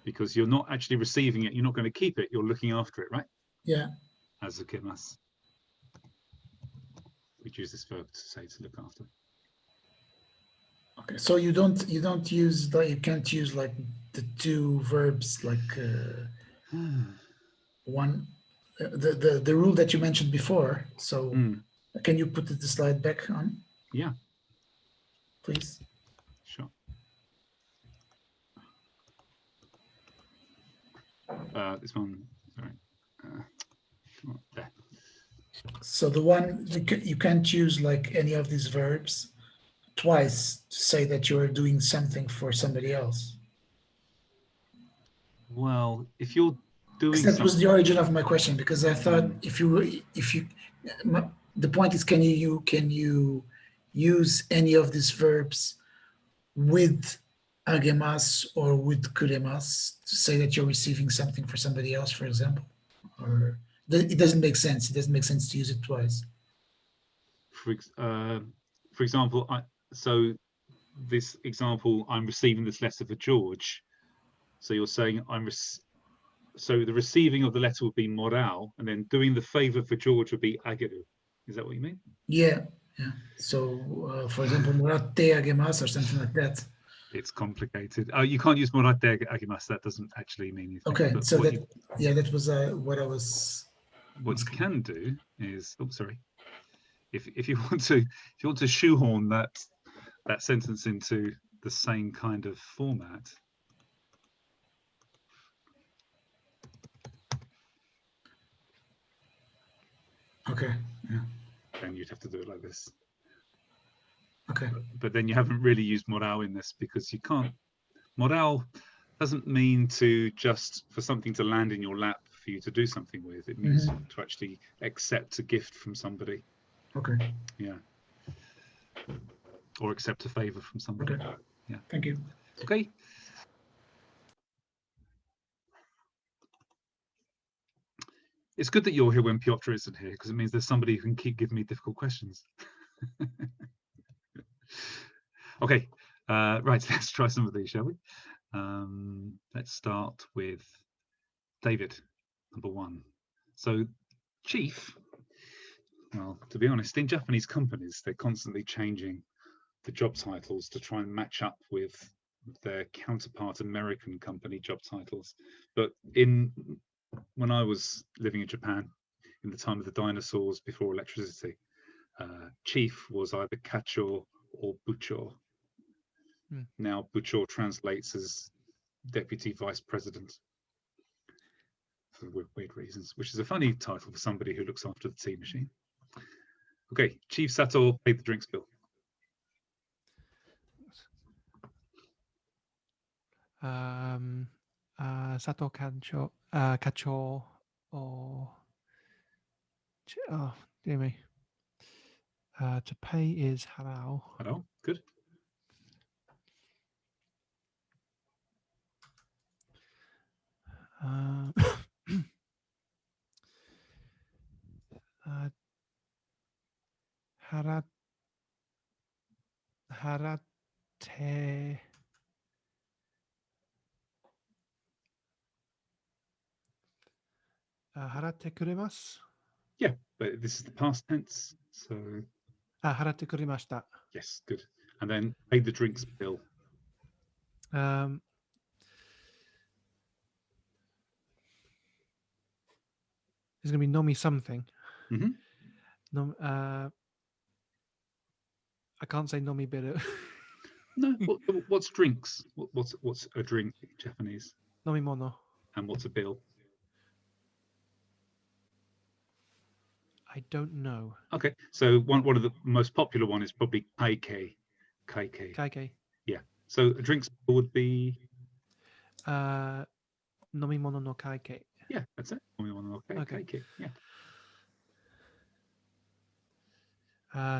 Because you're not actually receiving it. You're not going to keep it. You're looking after it, right? Yeah. Azukimasu. We'd use this verb to say to look after. Okay, so you don't use you can't use like the two verbs like one the rule that you mentioned before. So can you put the slide back on? Yeah, please. Sure. This one, sorry. Come on, there. So the one you can't use like any of these verbs twice to say that you're doing something for somebody else. Well, if you're doing that was the origin of my question, because I thought the point is, can you use any of these verbs with agemasu or with kuremasu to say that you're receiving something for somebody else, for example? Or it doesn't make sense. It doesn't make sense to use it twice. For example, so this example, I'm receiving this letter for George. So you're saying so the receiving of the letter would be moral, and then doing the favor for George would be ageru. Is that what you mean? Yeah. So, for example, morate agemasu or something like that. It's complicated. You can't use morate agemasu. That doesn't actually mean anything. Okay, but so that was what I was. What you can do is, sorry. If you want to shoehorn that sentence into the same kind of format. Okay. Yeah. Then you'd have to do it like this. Okay. But then you haven't really used morale in this, because you can't. Morale doesn't mean for something to land in your lap for you to do something with. It means to actually accept a gift from somebody. Okay. Yeah. Or accept a favor from somebody. Okay. Yeah. Thank you. Okay. It's good that you're here when Piotr isn't here, because it means there's somebody who can keep giving me difficult questions. Okay, right, let's try some of these, shall we? Let's start with David, number 1. So, chief, well, to be honest, in Japanese companies, they're constantly changing the job titles to try and match up with their counterpart American company job titles. But when I was living in Japan, in the time of the dinosaurs before electricity, chief was either kacho or bucho. Now bucho translates as deputy vice president for weird reasons, which is a funny title for somebody who looks after the tea machine. Okay, Chief Sato paid the drinks bill. Sato Kacho or dear me. To pay is harao. Harao, good. harate. Harate kuremasu. Yeah, but this is the past tense. So Harate kuremashita. yes, good. And then pay the drinks bill. It's going to be nomi something. Mhm. I can't say nomi biru. No, what's drinks? What's a drink in Japanese? Nomimono. And what's a bill? I don't know. Okay, so one of the most popular one is probably kaike. Kaike. Yeah. So a drinks bill would be. Nomimono no kaike. Yeah, that's it. Okay. Kaike. Yeah.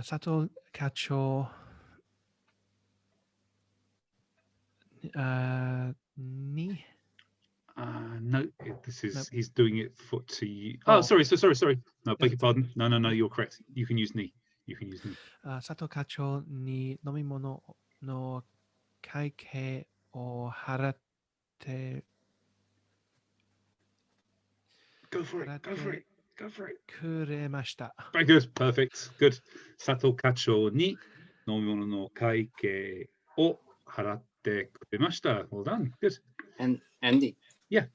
Sato kacho. Ni. No, this is Nope. he's doing it to you. Oh. Oh, sorry. No, beg Yes, your pardon. No, you're correct. You can use ni. You can use ni. Sato kacho ni nomimono no kaike o harate. Go for it. Go for it. Kuremashita. Very good. Perfect. Good. Sato kacho ni nomimono no kaike o haratte kuremashita. Well done. Good. And Andy. Yeah.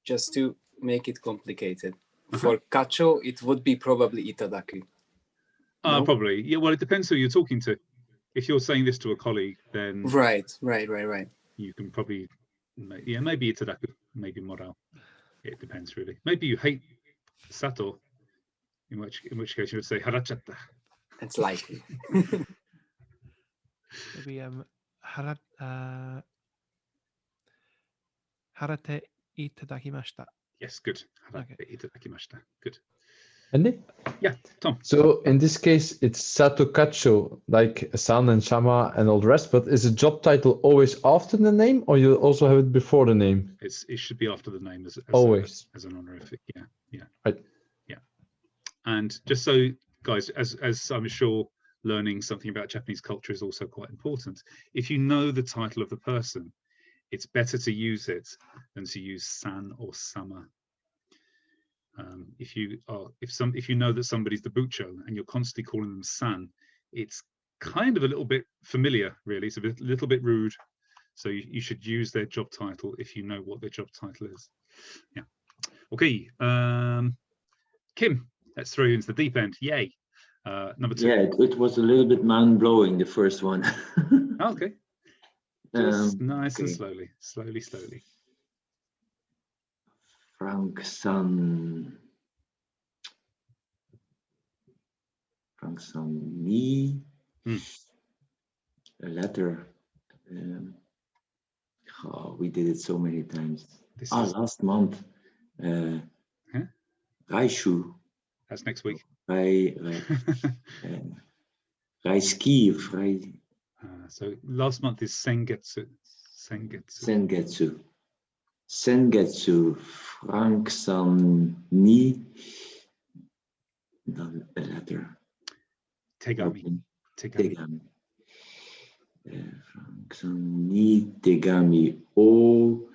Just to make it complicated. For kacho, it would be probably itadaku. No? Probably. Yeah. Well, it depends who you're talking to. If you're saying this to a colleague, then Right. you can probably, maybe itadaku, maybe moral. It depends really. Maybe you hate Sato, in which case you would say harachatta. It's likely. Maybe harate itadakimashita. Yes, good. Okay. Harate itadakimashita. Good. Andy? Yeah, Tom. So in this case, it's Sato Kacho, like San and Shama and all the rest, but is the job title always after the name, or you also have it before the name? It should be after the name as always as an honorific. Yeah. Right. Yeah. And just so guys, as I'm sure learning something about Japanese culture is also quite important. If you know the title of the person, it's better to use it than to use san or sama. If you know that somebody's the bucho and you're constantly calling them san, it's kind of a little bit familiar, really. It's a little bit rude. So you should use their job title if you know what their job title is. Yeah. Okay. Kim, let's throw you into the deep end. Yay. Number 2. Yeah, it was a little bit mind-blowing, the first one. Okay. Just nice and okay. slowly. Frank San Ni, a letter. We did it so many times. Last month. Raishu. That's next week. Raiski. So last month is Sengetsu. Sengetsu. Frank San Ni. Dan a letter. Tegami. Frank San Ni Tegami o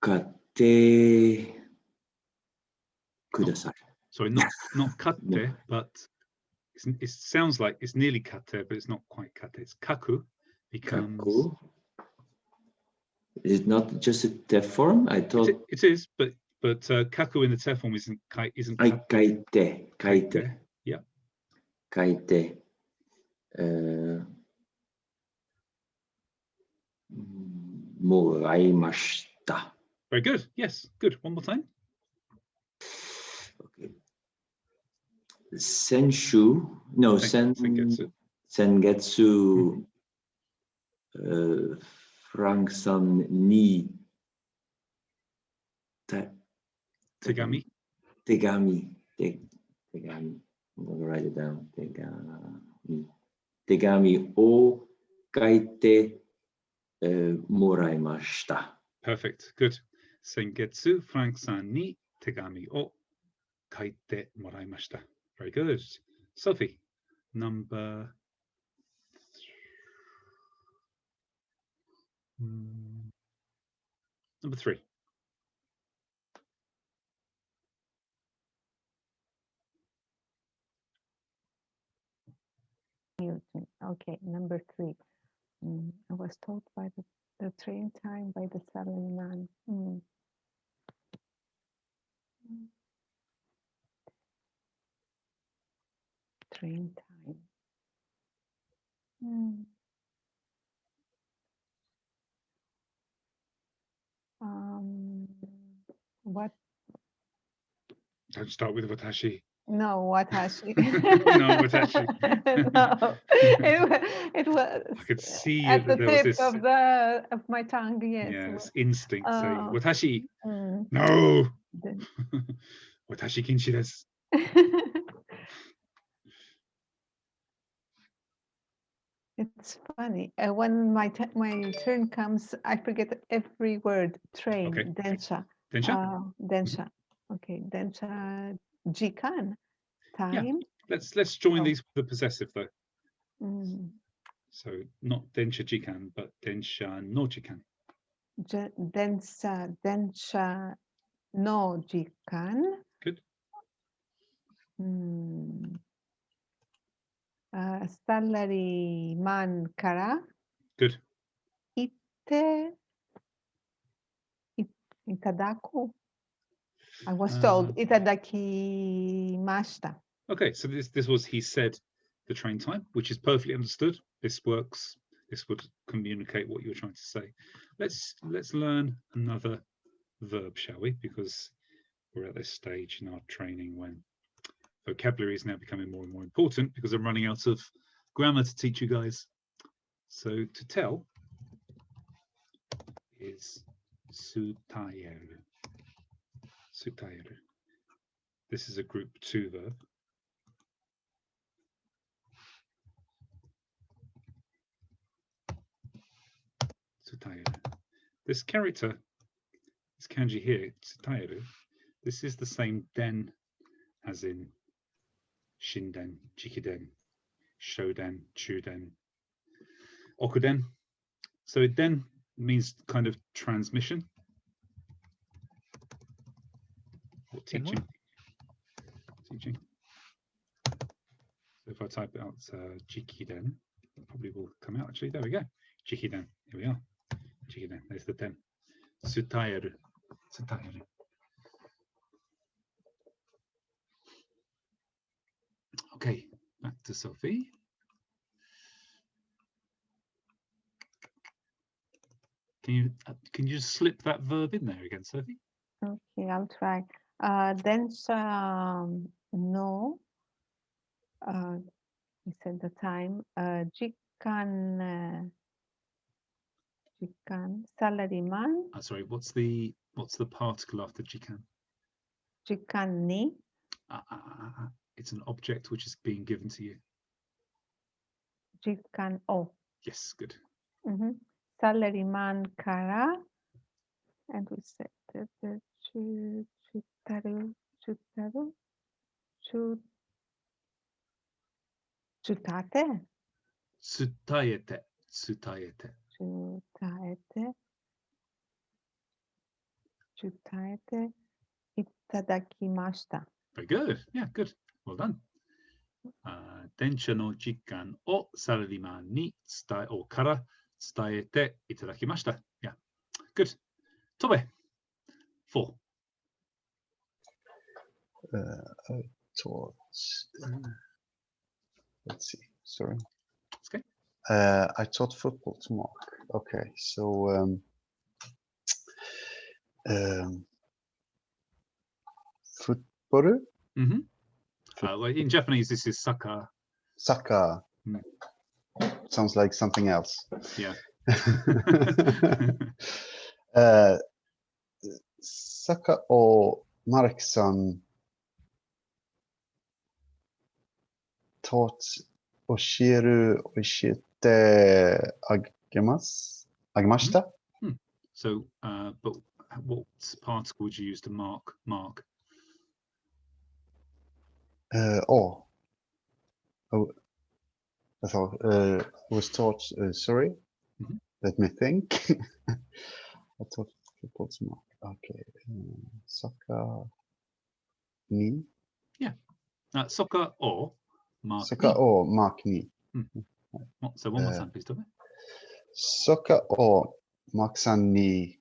kate kudasai. Sorry, not kate, no. But it sounds like it's nearly kate, but it's not quite kate. It's kaku. Becomes. Kaku. Is it not just a te form? I thought it is, but kaku in the te form isn't kate. Kaite. Yeah. Kaite. Moraimashita. Very good. Yes, good. One more time. Okay. Sengetsu. Frank San Ni. Tegami. I'm gonna write it down. Tegami o kaite moraimashita. Perfect. Good. Sengetsu Frank San ni tegami o kaite moraimashita. Very good. Sophie, number 3. Newton. Okay, number 3. I was told by the train time by the salaryman. Train time. What? Don't start with watashi. No, watashi. No, watashi. No, it was. I could see at the that there was tip this. of my tongue. Yes. Yes, instinct saying Oh. watashi. No. Then- Watashi kinshi desu. It's funny. When my turn comes, I forget every word. Train, Okay. densha, Densha? densha. Okay, densha, jikan, time. Let's join Oh. these with the possessive though. Mm, So not densha jikan, but densha no jikan. densha no jikan. Good. Salaryman kara Good. itadaku. I was told itadakimashita. Okay, so this was he said the train time, which is perfectly understood. This works. This would communicate what you were trying to say. Let's learn another verb, shall we? Because we're at this stage in our training when vocabulary is now becoming more and more important because I'm running out of grammar to teach you guys. So to tell is sutayeru. Sutayeru. This is a group 2 verb. Sutayeru. This character, this kanji here, sutayeru, this is the same den as in shinden, jikiden, shoden, chuden, okuden. So den means kind of transmission or teaching. Teaching. So if I type out jikiden, it probably will come out actually. There we go. Jikiden. Here we are. Jikiden. There's the den. Sutayeru. Sutayeru. Okay, back to Sophie. Can you just slip that verb in there again, Sophie? Okay, I'll try. Densha no. He said the time. Jikan salaryman. Sorry, what's the particle after jikan? Jikan ni. It's an object which is being given to you. Jikan Yes, good. Salaryman kara. And we said that chutaru. Chutate. Sutayete. Itadakimashita. Very good. Yeah, good. Well done. Densha no jikan o salaryman ni kara tsutaete itadakimashita. Yeah, good. Tobe. 4. I taught. Let's see. Sorry. It's okay. I taught football to Mark. Okay, so football. Well, in Japanese, this is saka. Saka. Sounds like something else. Yeah. Saka o Mark-san taught oshite agemashita. So, but what particle would you use to mark? I thought was taught. Sorry, Mhm. let me think. I thought reports mark. Okay, soccer ni. Soccer or mark Soccer ni. or mark ni. So one more time, please, Toby. Soccer or mark-san ni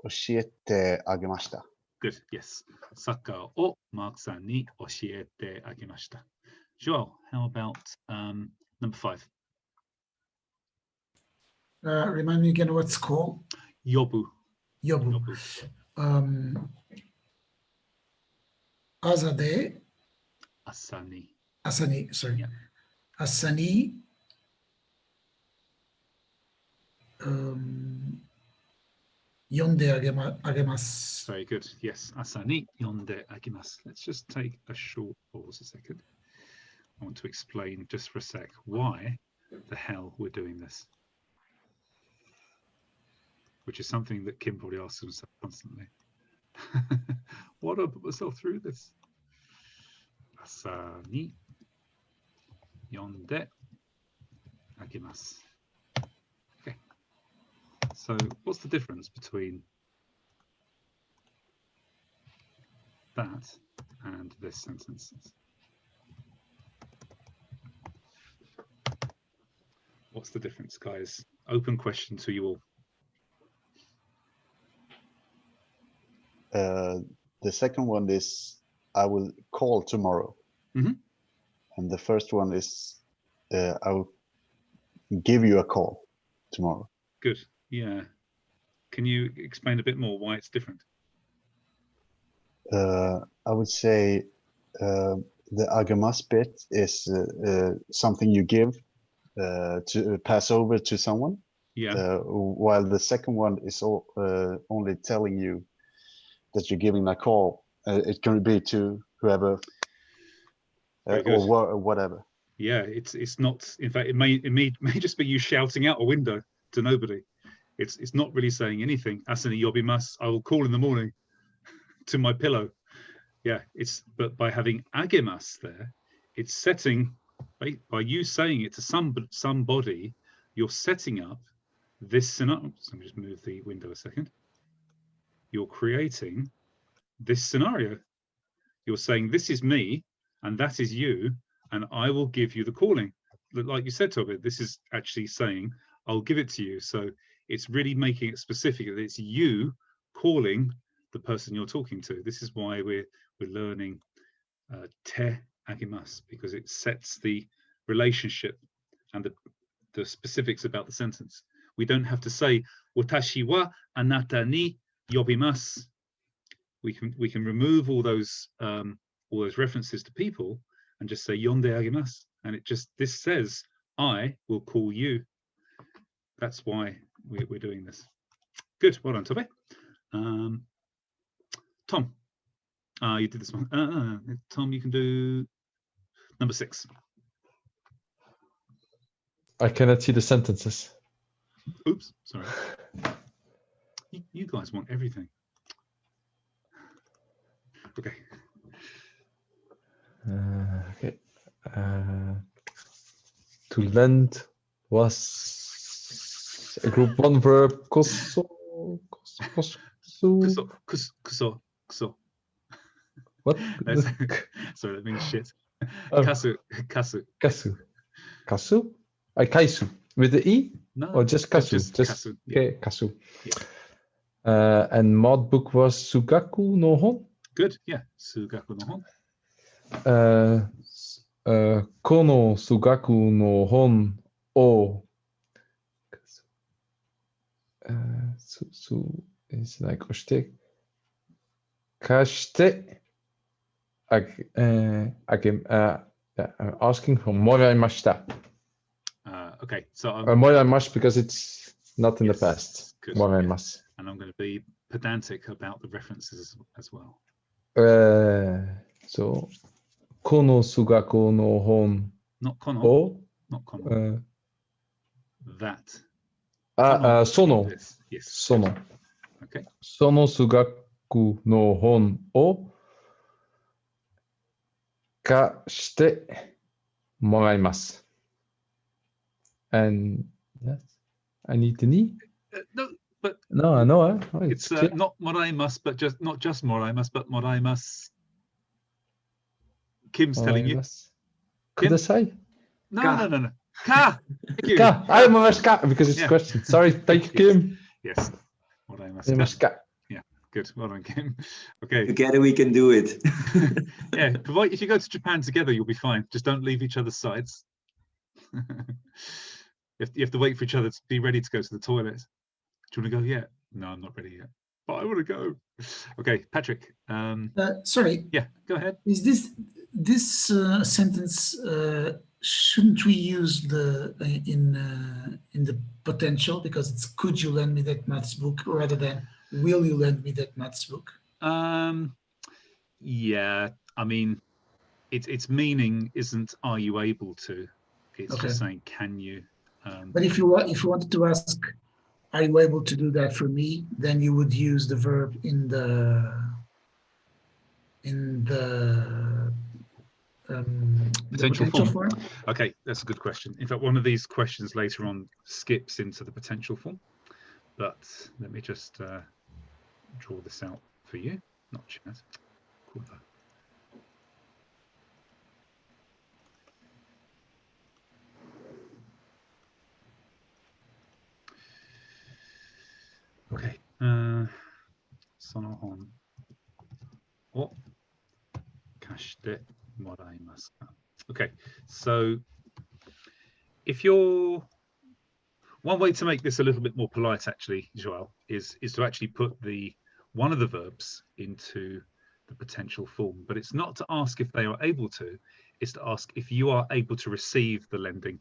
oshiete agemashita. Good, yes. Soccer or Mark-san ni oshiete agemashita. Joel, how about number 5? Remind me again what's called? Yobu. Yobu. Azade. Asani. Asani, sorry. Yeah. Asani. Yonde agemasu. Very good. Yes. Asani yonde agimasu. Let's just take a short pause a second. I want to explain just for a sec why the hell we're doing this. Which is something that Kim probably asks himself constantly. Why do I put myself through this? Asani yonde agimasu. Okay. So what's the difference between that and this sentence? What's the difference, guys? Open question to you all. The second one is I will call tomorrow. Mhm. And the first one is I will give you a call tomorrow. Good. Yeah. Can you explain a bit more why it's different? I would say the agamas bit is something you give to pass over to someone. Yeah. While the second one is only telling you that you're giving a call. It can be to whoever or whatever. Yeah, it's not. In fact, it may just be you shouting out a window to nobody. It's not really saying anything. Asani yobimasu. I will call in the morning to my pillow. Yeah, but by having agemas there, it's setting by you saying it to somebody, you're setting up this scenario. So let me just move the window a second. You're creating this scenario. You're saying this is me and that is you, and I will give you the calling. Like you said, Toby, this is actually saying I'll give it to you. So it's really making it specific that it's you calling the person you're talking to. This is why we're learning te agimasu, because it sets the relationship and the specifics about the sentence. We don't have to say watashi wa anata ni yobimasu. We can remove all those references to people and just say yonde agimasu, and this says I will call you. That's why we're doing this. Good, well done, Toby. Tom, you did this one. Tom, you can do number 6. I cannot see the sentences. Oops, sorry. You guys want everything. Okay. Okay. To lend was a group 1 verb. Kuso. What? Sorry, that means shit. Oh. Kasu. Kasu? Kaisu. With the E? No. Or just Kasu? Just Kasu. Okay, Kasu. Yeah. And mod book was Sugaku no Hon? Good, yeah. Sugaku no Hon. Kono Sugaku no Hon o su is like oshite kashite asking for moraimashita. Okay, so moraimasu because it's not in the past. Good, moraimasu. Yeah. And I'm going to be pedantic about the references as well. So kono sugaku no hon not kono o not kono that sono yes sono okay sono sugaku no hon o kashite moraimasu. And yes, I need the ni. No, but No, I know. Oh, it's clear. not moraimasu, but not just moraimasu, but moraimasu. Kim's telling you. Moraimasu. Kim? Kudasai? No, Ka. no, no, no. Ka. Thank you. Ka. I am ka because it's Yeah. a question. Sorry, thank you, Kim. Yes. Moraimasu. Moraimasu ka. Good. Well done, Kim. Okay. Together we can do it. Yeah. Provide if you go to Japan together, you'll be fine. Just don't leave each other's sides. You have to wait for each other to be ready to go to the toilet. Do you want to go yet? No, I'm not ready yet. But I want to go. Okay, Patrick. Sorry. Yeah, go ahead. Is this sentence? Shouldn't we use the in the potential, because it's could you lend me that maths book rather than will you lend me that maths book? Yeah, I mean, its meaning isn't are you able to? It's Okay. just saying can you? But if you wanted to ask, are you able to do that for me? Then you would use the verb in the Potential potential form. form. Okay, that's a good question. In fact, one of these questions later on skips into the potential form, but let me just draw this out for you. Not chat. Kurwa. Okay. その本を貸してもらえますか? Okay, so if you're one way to make this a little bit more polite, actually, Joel, is to actually put one of the verbs into the potential form, but it's not to ask if they are able to, it's to ask if you are able to receive the lending.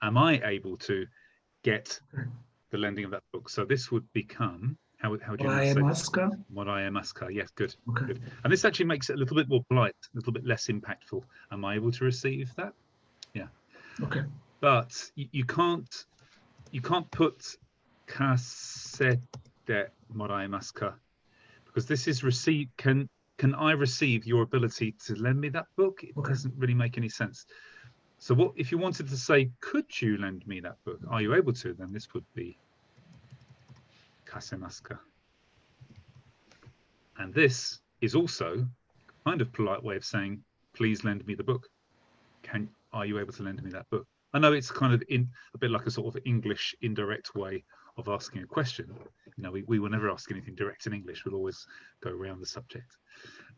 Am I able to get the lending of that book? So this would become how do you say moraimasu? Yes, good. Okay. Good. And this actually makes it a little bit more polite, a little bit less impactful. Am I able to receive that? Yeah. Okay. But you can't put kasete moraimasu because this is receive. Can I receive your ability to lend me that book? It doesn't really make any sense. So what if you wanted to say, could you lend me that book? Are you able to? Then this would be kasemasu. And this is also kind of polite way of saying, please lend me the book. Are you able to lend me that book? I know it's kind of a bit like a sort of English indirect way of asking a question. You know, we will never ask anything direct in English. We'll always go around the subject.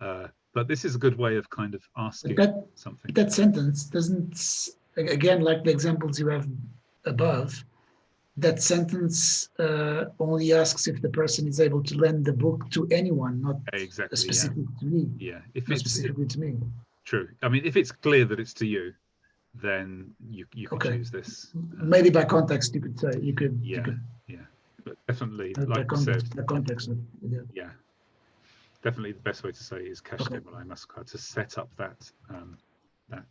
But this is a good way of kind of asking something. That sentence doesn't, again, like the examples you have above, that sentence only asks if the person is able to lend the book to anyone, not exactly, specific to me. Yeah, if not it's specifically to me. True. I mean, if it's clear that it's to you, then you could choose this. Maybe by context, you could say you could. Yeah, but definitely, like by you said, the context. Yeah, definitely the best way to say is kashite moraimasu ka, to set up that that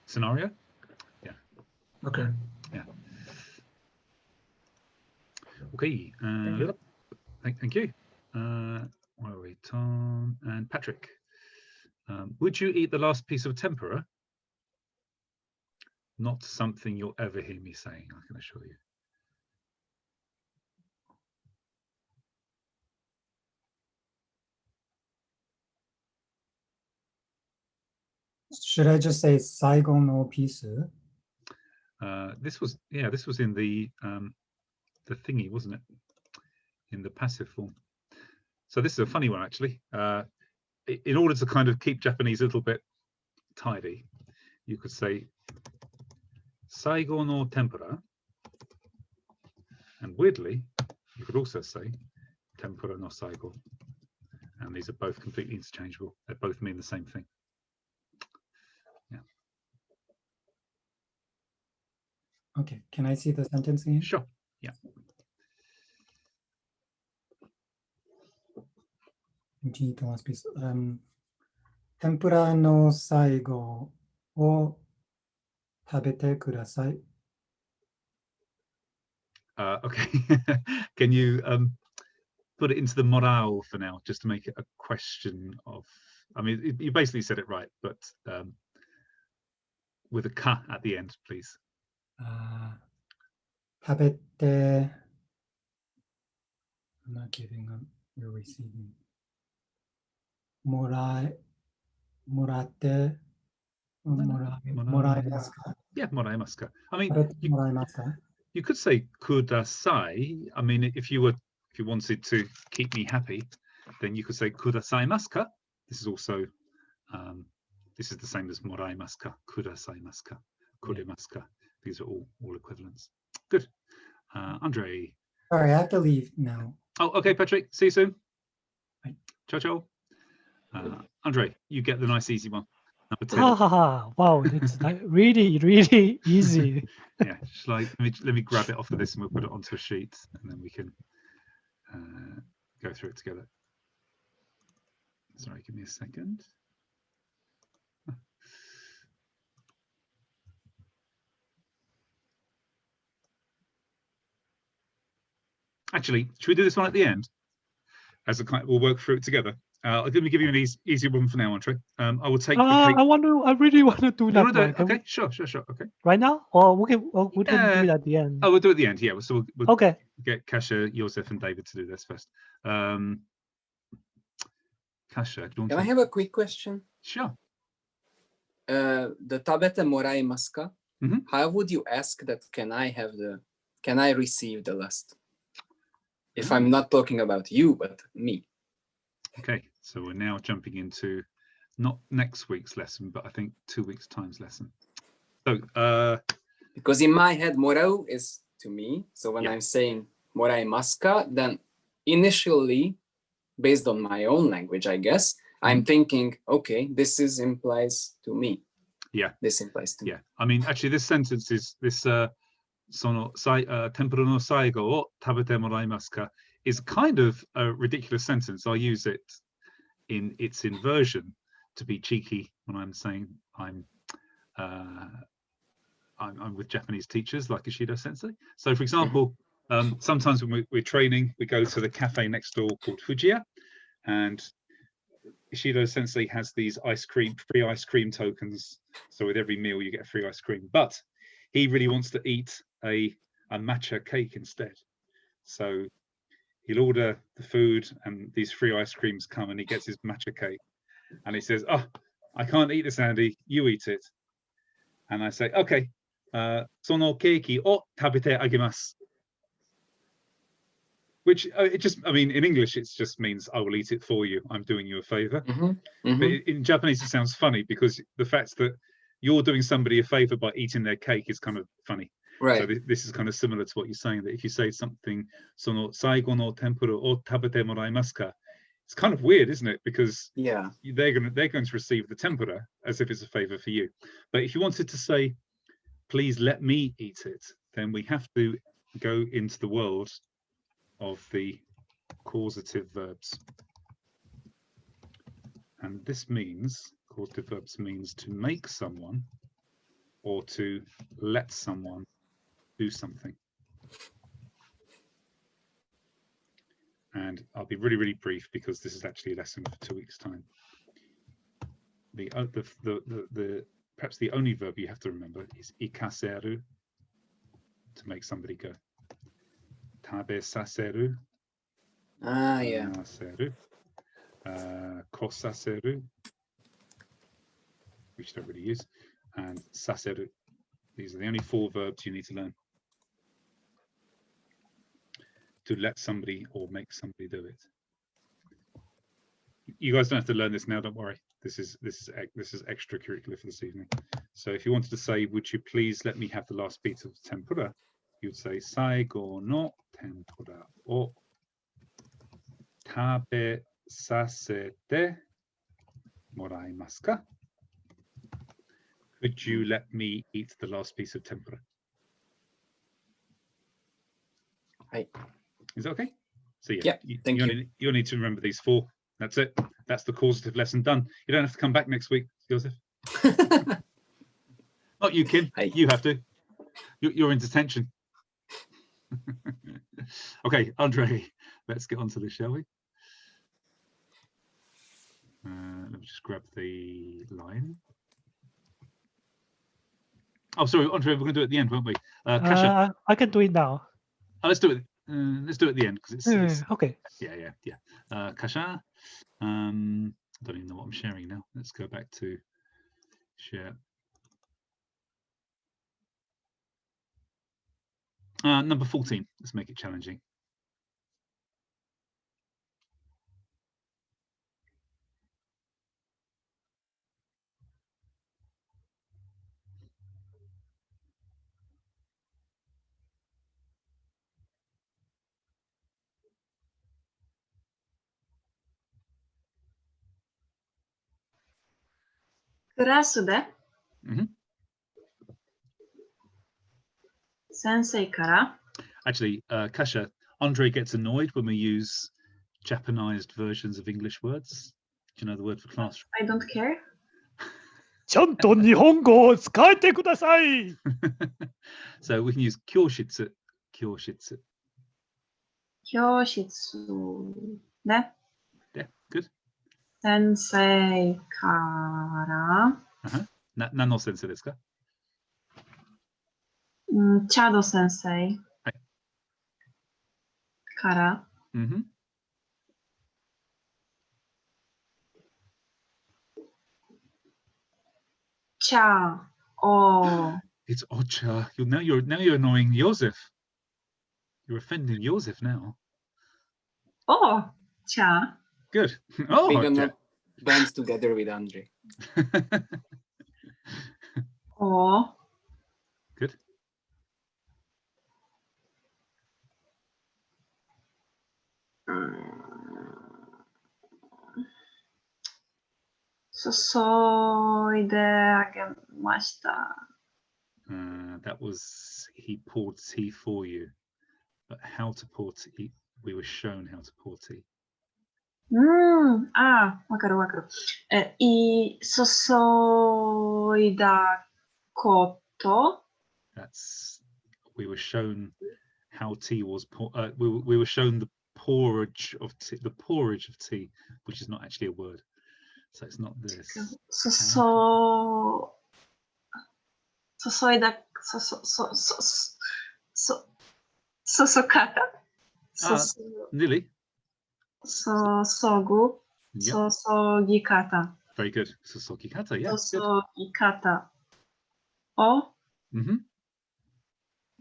scenario. Yeah. Okay. Yeah. Okay. Thank you. Where are we? Tom and Patrick. Would you eat the last piece of tempura? Not something you'll ever hear me saying, I can assure you. Should I just say Saigo no piece? This was in the thingy, wasn't it? In the passive form. So this is a funny one actually. In order to kind of keep Japanese a little bit tidy, you could say Saigo no tempura, and weirdly, you could also say tempura no saigo, and these are both completely interchangeable. They both mean the same thing. Yeah. Okay, can I see the sentence again? Sure. Yeah. Would you eat the last piece? Tempura no saigo o tabete kudasai. Okay. Can you put it into the morale for now, just to make it a question of? I mean, you basically said it right, but with a ka at the end, please. 食べて I'm not giving up, you're receiving. もらって、もらえますか？ Yeah, moraemasu ka. I mean, 食べてもらえますか？ you could say kudasai. I mean, if you wanted to keep me happy, then you could say kudasaimasu ka. This is also this is the same as moraemasu ka, kudasaimasu ka, kuremasu ka. These are all equivalents. Good. Andre. Sorry, I have to leave now. Oh, okay, Patrick. See you soon. Bye. Ciao, ciao. Andre, you get the nice easy one. Number 10. Wow, it's like really, really easy. Yeah, let me grab it off of this and we'll put it onto a sheet and then we can go through it together. Sorry, give me a second. Actually, should we do this one at the end? As a kind, we'll work through it together. Let me give you an easier one for now, Andre. I will take. I really want to do that. Okay, sure. Okay. Right now, or we can do it at the end. Oh, we'll do it at the end. Yeah. So we'll okay. Get Kasia, Joseph, and David to do this first. Kasia, can I have a quick question? Sure. The tabete moraimasu ka? How would you ask that? Can I receive the last? If I'm not talking about you, but me. Okay, so we're now jumping into not next week's lesson, but I think 2 weeks' time's lesson. So, because in my head, morau is to me. So when I'm saying moraimasu ka, then initially, based on my own language, I guess, I'm thinking, okay, this implies to me. Yeah. This implies to me. Yeah. I mean, actually, this sentence is this. Tempura no saigo o tabete moraimasu ka is kind of a ridiculous sentence. I use it in its inversion to be cheeky when I'm saying I'm with Japanese teachers like Ishido Sensei. So, for example, sometimes when we're training, we go to the cafe next door called Fujiya, and Ishido Sensei has these free ice cream tokens. So with every meal you get free ice cream, but he really wants to eat a matcha cake instead. So he'll order the food and these free ice creams come and he gets his matcha cake. And he says, oh, I can't eat this, Andy, you eat it. And I say, okay, sono keiki o tabete agemasu. Which I mean, in English, it just means I will eat it for you. I'm doing you a favor. But in Japanese, it sounds funny because the fact that you're doing somebody a favor by eating their cake is kind of funny. Right. So this is kind of similar to what you're saying, that if you say something, sono saigo no tempura o tabete moraimasu ka, it's kind of weird, isn't it? Because they're going to receive the tempura as if it's a favor for you. But if you wanted to say, please let me eat it, then we have to go into the world of the causative verbs. And this means, causative verbs means to make someone or to let someone do something. And I'll be really, really brief because this is actually a lesson for 2 weeks' time. Perhaps the only verb you have to remember is ikaseru, to make somebody go. Tabe saseru. Saseru. Kosaseru, which you don't really use, and saseru. These are the only 4 verbs you need to learn to let somebody or make somebody do it. You guys don't have to learn this now, don't worry. This is extracurricular for this evening. So if you wanted to say, would you please let me have the last piece of tempura, you'd say saigo no tempura o tabe sasete moraimasu ka? Could you let me eat the last piece of tempura? Hi. Is that okay? So yeah, thank you. You need to remember these 4. That's it. That's the causative lesson done. You don't have to come back next week, Joseph. Not you, Kim. Hi. You have to. You're in detention. Okay, Andre, let's get on to this, shall we? Let me just grab the line. Oh, sorry, Andre, we're going to do it at the end, won't we? Kasia, I can do it now. let's do it. Let's do it at the end because it's Okay. yeah. Kasia, I don't even know what I'm sharing now. Let's go back to share. Number 14. Let's make it challenging. Kurasude. Sensei kara. Actually, Kasia, Andre gets annoyed when we use Japanized versions of English words. Do you know the word for classroom? I don't care. ちゃんと日本語を使えてください。 So we can use kyoshitsu. Kyoshitsu. Kyoshitsu. Ne? Yeah, good. Sensei kara. Nano sensei desu ka? Chado sensei. Kara. Cha. Oh. It's Ocha. Now you're annoying Joseph. You're offending Joseph now. Oh. Cha. Good. Oh, We're gonna dance together with Andre. Oh. Good. Sosoide agemashita. That was he poured tea for you. But how to pour tea? We were shown how to pour tea. わかる。注いだこと. That's we were shown how tea was we were shown the porridge of tea, which is not actually a word. So it's not this. 注いだ注方. Nearly. 注ぐ 注ぎ方. Very good. Sosokikata, yeah. 注ぎ方を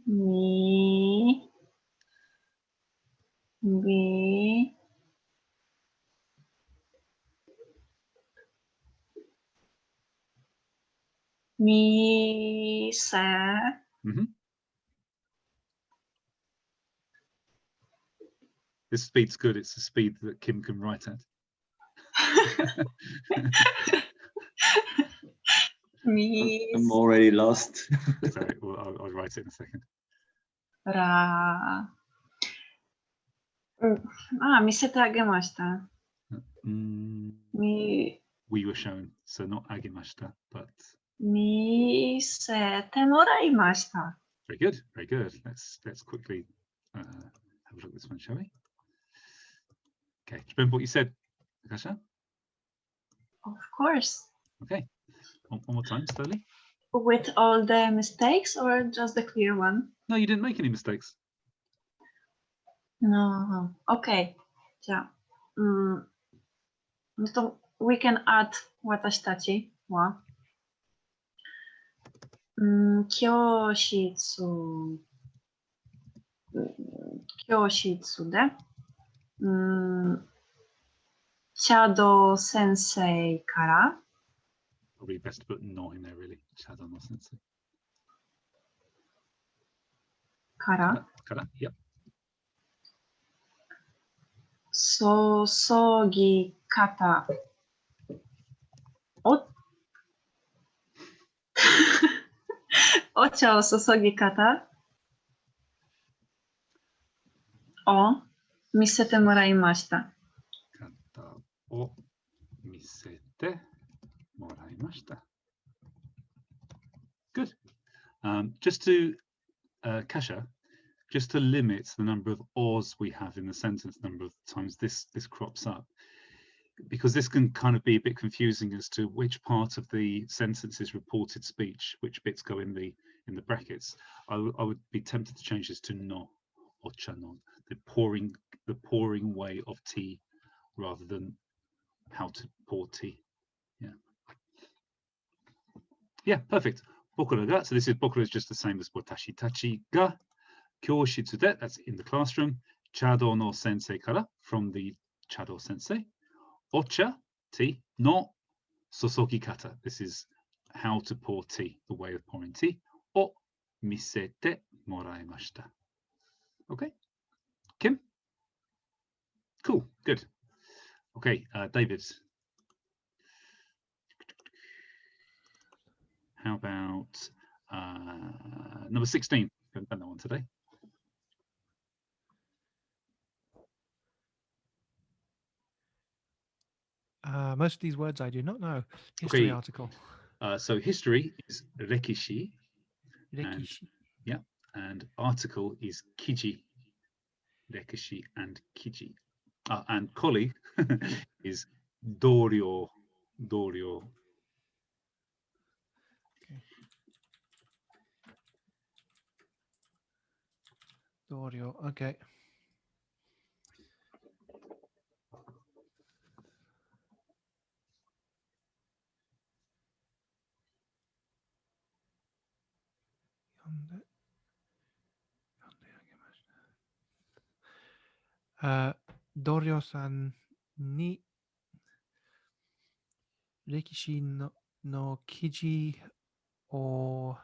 見せ This speed's good. It's the speed that Kim can write at. I'm already lost. Sorry, well, I'll write it in a second. 見せてあげました. We were shown, so not agemashita, but 見せてもらいました. Very good, very good. Let's quickly have a look at this one, shall we? Okay, do you remember what you said, Kasia? Of course. Okay, one more time, slowly. With all the mistakes or just the clear one? No, you didn't make any mistakes. No. Okay. じゃあ、we can add 私たちは、教室で、Chado sensei から Probably best to put no in there, really. Chado no sensei. から Yep. 注ぎ方お茶を注ぎ方を見せてもらいました。方を見せてもらいました。Good. Just to Kasia, just to limit the number of os we have in the sentence, number of times this crops up. because this can kind of be a bit confusing as to which part of the sentence is reported speech, which bits go in the brackets. I would be tempted to change this to no ochanon, the pouring way of tea, rather than how to pour tea. Yeah, perfect. Bokura ga. So this is bokura is just the same as watashi tachi ga. Kyōshitsu de, that's in the classroom. Chado no sensei kara, from the Chado sensei. Ocha, tea, no sosogi kata. This is how to pour tea, the way of pouring tea. O misete moraemashita. Okay, Kim? Cool, good. Okay, David. How about number 16? Haven't done that one today. Most of these words I do not know. History Okay. article. So history is rekishi. Rekishi. And article is kiji. Rekishi and kiji. And colleague is doryo. Doryo. Doryo. Okay. Doryo-san ni Rekishi no kiji o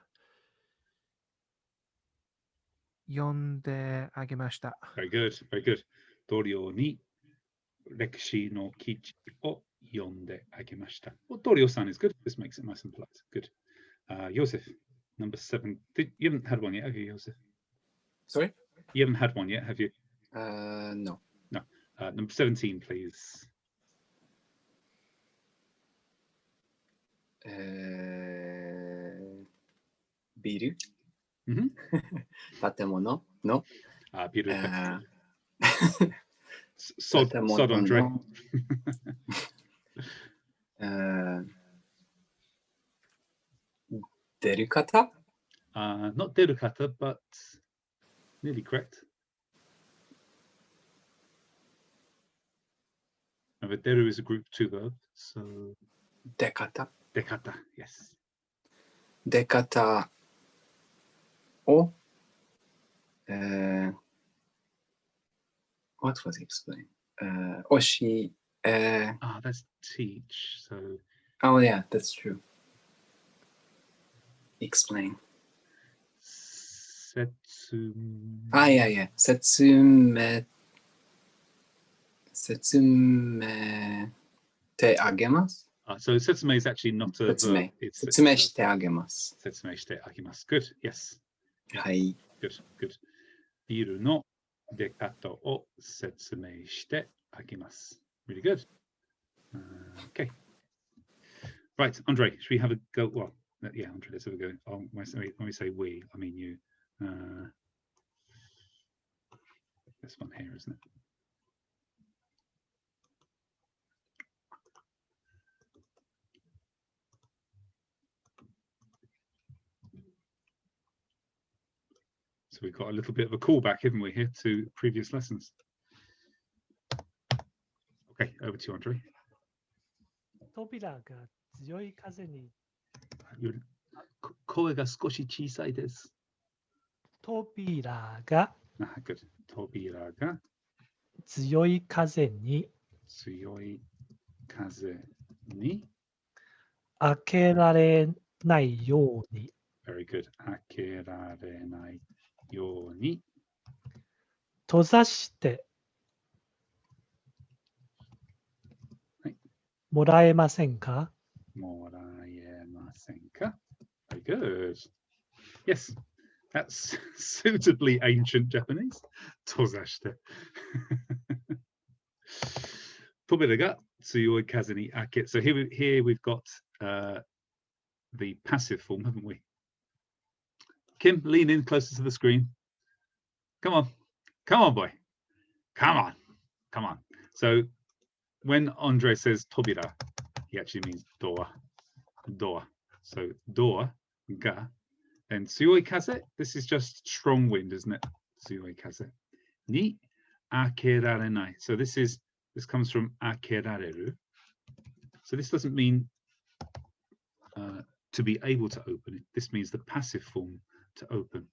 yonde agemashita. Very good, very good. Doryo ni rekishi no kiji o yonde agemashita. Well, Doryo-san is good. This makes it nice and polite. Good. Joseph, number 7. You haven't had one yet, have you, Joseph? Sorry? You haven't had one yet, have you? No. No. Number 17, please. Biru. Mm-hmm. Tatemono. No. Biru. Sod Andre. Derukata? Not derukata, but nearly correct. Remember, deru is a group 2 verb, so Dekata. Dekata, yes. Dekata o. What was he explaining? Oshi. That's teach. So. Oh yeah, that's true. Explain. Setsume. Yeah. Setsume te agemasu. So setsume is actually not a verb. It's setsume shite agemasu. Setsume shite agemasu. Good. Yes. Hai. Good. Biru no dekata o setsume shite agemasu. Really good. Okay. Right, Andre, should we have a go? Well, yeah, Andre, let's have a go. When we say we, I mean you. This one here, isn't it? So we've got a little bit of a callback, haven't we, here to previous lessons. Okay, over to you, Andre. 扉が強い風に。声が少し小さいです。扉が Good. 扉が強い風に開けられないように。Very good. 開けられないように閉ざしてもらえませんか？もらえませんか? Very good. Yes, that's suitably ancient Japanese. 閉ざして。扉が強い風に開け。So here we've got the passive form, haven't we? Kim, lean in closer to the screen. Come on, boy. Come on. So when Andre says tobira, he actually means door, door. So door, ga, and tsuyoi kaze. This is just strong wind, isn't it? Tsuyoi kaze. Ni akerarenai. So this comes from akerareru. So this doesn't mean to be able to open it. This means the passive form to open.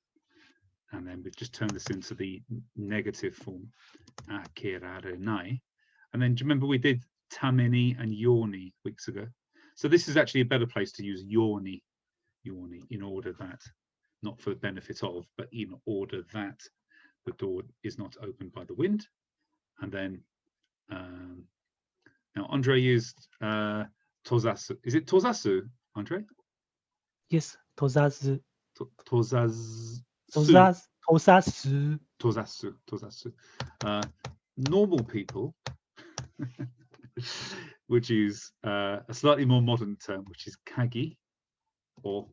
And then we've just turned this into the negative form, akerarenai. And then do you remember we did tameni and yoni weeks ago? So this is actually a better place to use yoni, in order that, not for the benefit of, but in order that the door is not opened by the wind. And then now Andre used tozasu. Is it tozasu, Andre? Yes, tozazu. Tozasu. Tozasu. Tozasu. Normal people would use a slightly more modern term, which is kagi or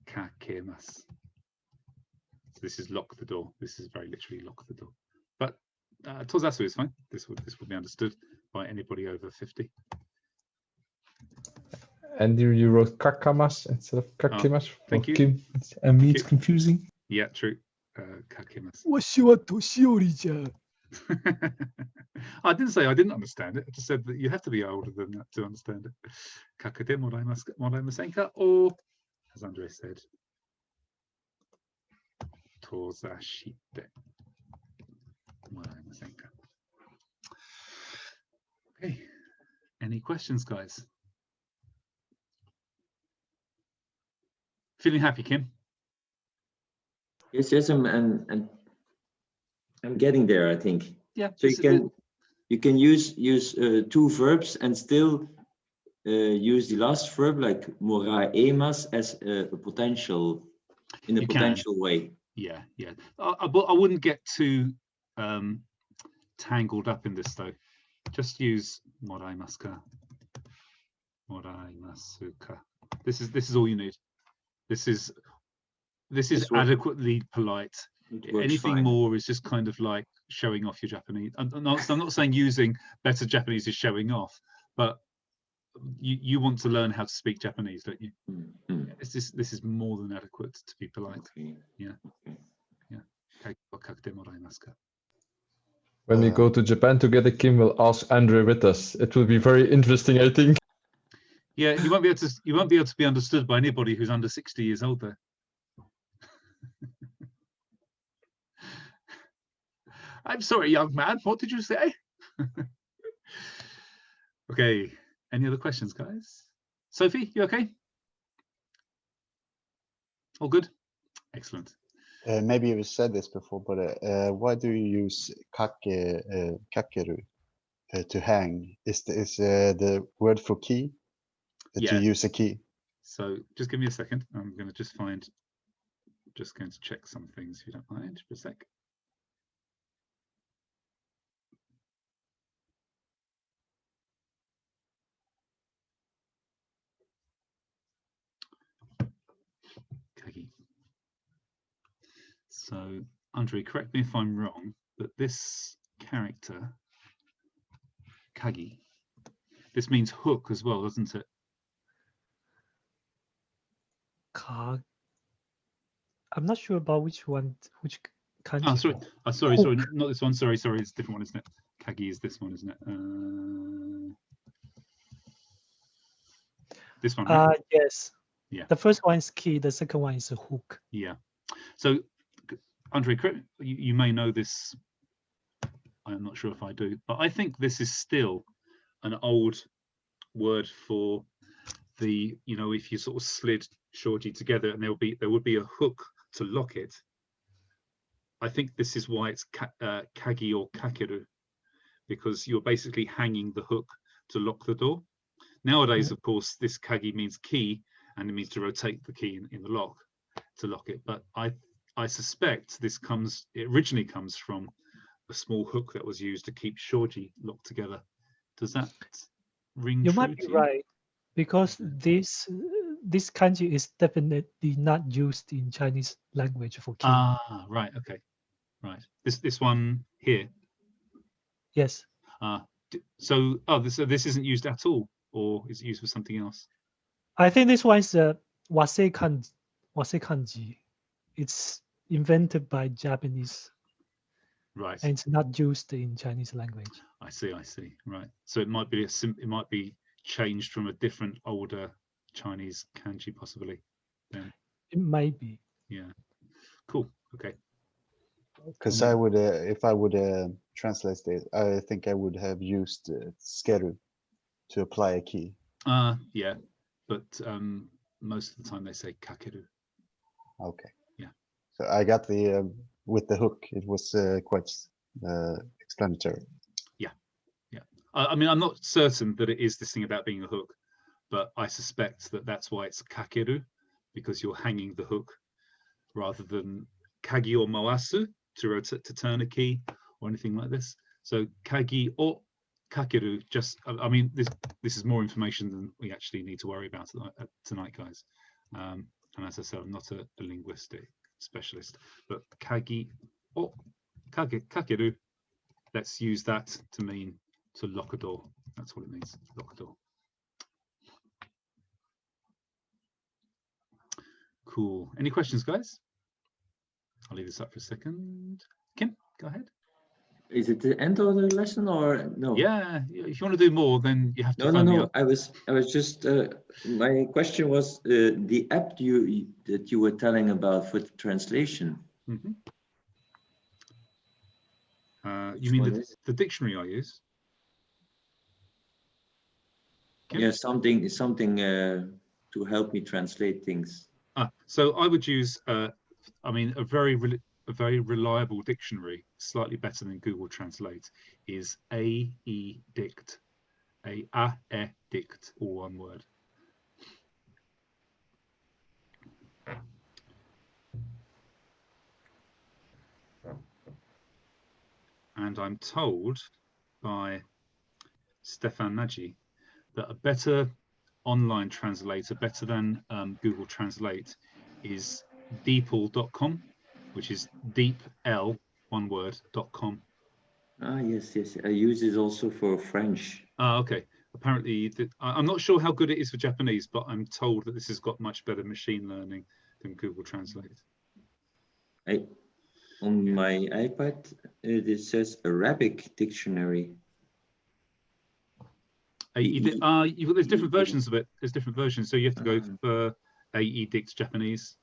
kakemasu. So this is lock the door. This is very literally lock the door. But tozasu is fine. This will be understood by anybody over 50. And you wrote kakamas instead of kakemas. Thank you. Kim. And me, it's confusing. Yeah, true. Kakemasu. I didn't say I didn't understand it. I just said that you have to be older than that to understand it. Kakade moraimasenka, or as Andre said, tozashite moraimasenka. Okay. Any questions, guys? Feeling happy, Kim? Yes, I'm getting there, I think. Yeah. So you can use two verbs and still use the last verb like moraimas as a potential in a potential way. Yeah. But I wouldn't get too tangled up in this though. Just use moraimasu, moraimasuka. This is all you need. This is adequately polite. Anything fine. more is just kind of like showing off your Japanese. I'm not saying using better Japanese is showing off, but you want to learn how to speak Japanese, don't you? Mm-hmm. This is more than adequate to be polite. Okay. Yeah. When we go to Japan together, Kim will ask Andre with us. It will be very interesting, I think. Yeah, you won't be able to be understood by anybody who's under 60 years old there. I'm sorry, young man. What did you say? Okay. Any other questions, guys? Sophie, you okay? All good? Excellent. Maybe you said this before, but why do you use kakeru to hang? Is the word for key? To use a key? So just give me a second. I'm going to just going to check some things if you don't mind for a sec. Kagi. So Andre, correct me if I'm wrong, but this character, Kagi, this means hook as well, doesn't it? I'm not sure about which kanji. Oh, sorry, not this one. Sorry, it's a different one, isn't it? Kagi is this one, isn't it? This one, right? Yes. Yeah. The first one is key. The second one is a hook. Yeah. So, Andre, you may know this. I'm not sure if I do, but I think this is still an old word for the, if you sort of slid shoji together and there would be a hook to lock it. I think this is why it's kagi or kakeru, because you're basically hanging the hook to lock the door. Nowadays, of course, this kagi means key, and it means to rotate the key in the lock to lock it. But I suspect it originally comes from a small hook that was used to keep shoji locked together. Does that ring true? You might be right, because this kanji is definitely not used in Chinese language for key. Right. Okay. Right. This one here. Yes. So this isn't used at all, or is it used for something else? I think this one is wasei kanji. It's invented by Japanese. Right. And it's not used in Chinese language. I see. Right. So it might be it might be changed from a different older Chinese kanji, possibly. Then. It might be. Yeah. Cool. Okay. Because I would, if I would translate it, I think I would have used skeru to apply a key. Yeah, but most of the time they say kakeru. Okay. Yeah. So I got the with the hook. It was quite explanatory. Yeah. I mean, I'm not certain that it is this thing about being a hook, but I suspect that that's why it's kakeru, because you're hanging the hook rather than kagi or moasu to turn a key or anything like this. So kagi or kakeru, just, I mean, this is more information than we actually need to worry about tonight, guys. And as I said, I'm not a linguistic specialist, but kagi or kakeru, let's use that to mean to lock a door. That's what it means, lock a door. Cool. Any questions, guys? I'll leave this up for a second. Kim, go ahead. Is it the end of the lesson or no? Yeah, if you want to do more, then you have to. No. I was just. My question was the app that you were telling about for the translation. Mm-hmm. You mean the dictionary I use? Kim? Yeah, something to help me translate things. So I would use. I mean, a very reliable dictionary, slightly better than Google Translate, is AEDICT. AEDICT, all one word. And I'm told by Stefan Nagy that a better online translator, better than Google Translate, is deepl.com, which is deepl, one word, .com. Yes. I use it also for French. Okay. Apparently, I'm not sure how good it is for Japanese, but I'm told that this has got much better machine learning than Google Translate. On my iPad, it says Arabic dictionary. There's different versions of it. There's different versions, so you have to go for AEDICT Japanese.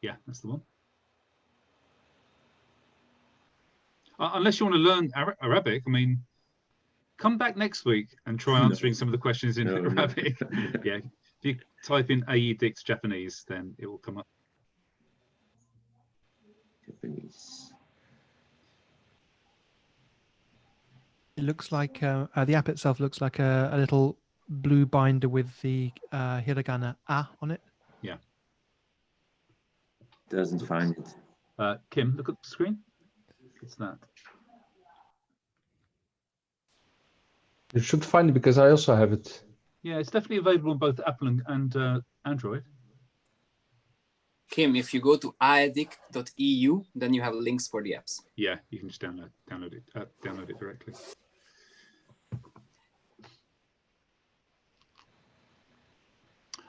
Yeah, that's the one. Unless you want to learn Arabic, I mean, come back next week and try answering some of the questions in Arabic. Yeah, if you type in AEDICT Japanese, then it will come up. Japanese. It looks like the app itself looks like a little blue binder with the hiragana "a" on it. Yeah. Doesn't find it. Kim, look at the screen. What's that? You should find it because I also have it. Yeah, it's definitely available on both Apple and Android. Kim, if you go to aedic.eu, then you have links for the apps. Yeah, you can just download it directly.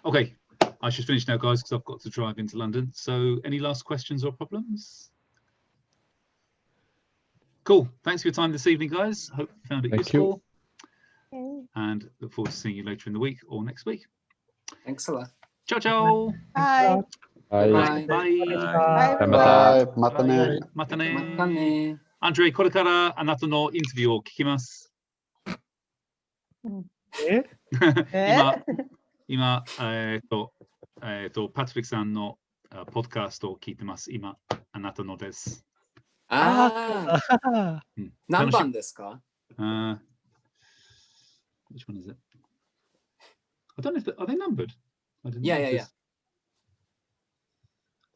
Okay, I should finish now, guys, because I've got to drive into London. So, any last questions or problems? Cool. Thanks for your time this evening, guys. Hope you found it useful. And look forward to seeing you later in the week or next week. Thanks a lot. Ciao, ciao. Bye. Bye. Bye. Bye. Bye. Matane. Matane. Andre, これからあなたのインタビューを聞きます。今、パトリックさんのポッドキャストを聞いてます。今、あなたのです。何番ですか？Which one is it? I don't know if are they numbered? I didn't yeah.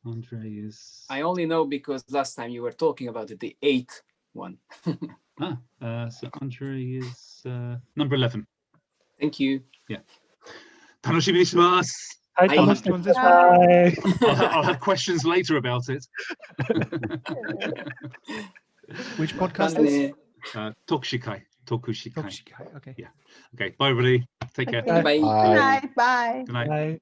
Andre is. I only know because last time you were talking about it, the 8th one. So Andre is number 11. Thank you. Yeah. 楽しみにします。Hi, Thomas. Bye. I'll have questions later about it. Which podcast is? Tokushikai. Tokushikai. Tokushikai. Okay. Yeah. Okay. Bye, everybody. Take care. Okay. Bye. Good night. Bye. Good night. Bye.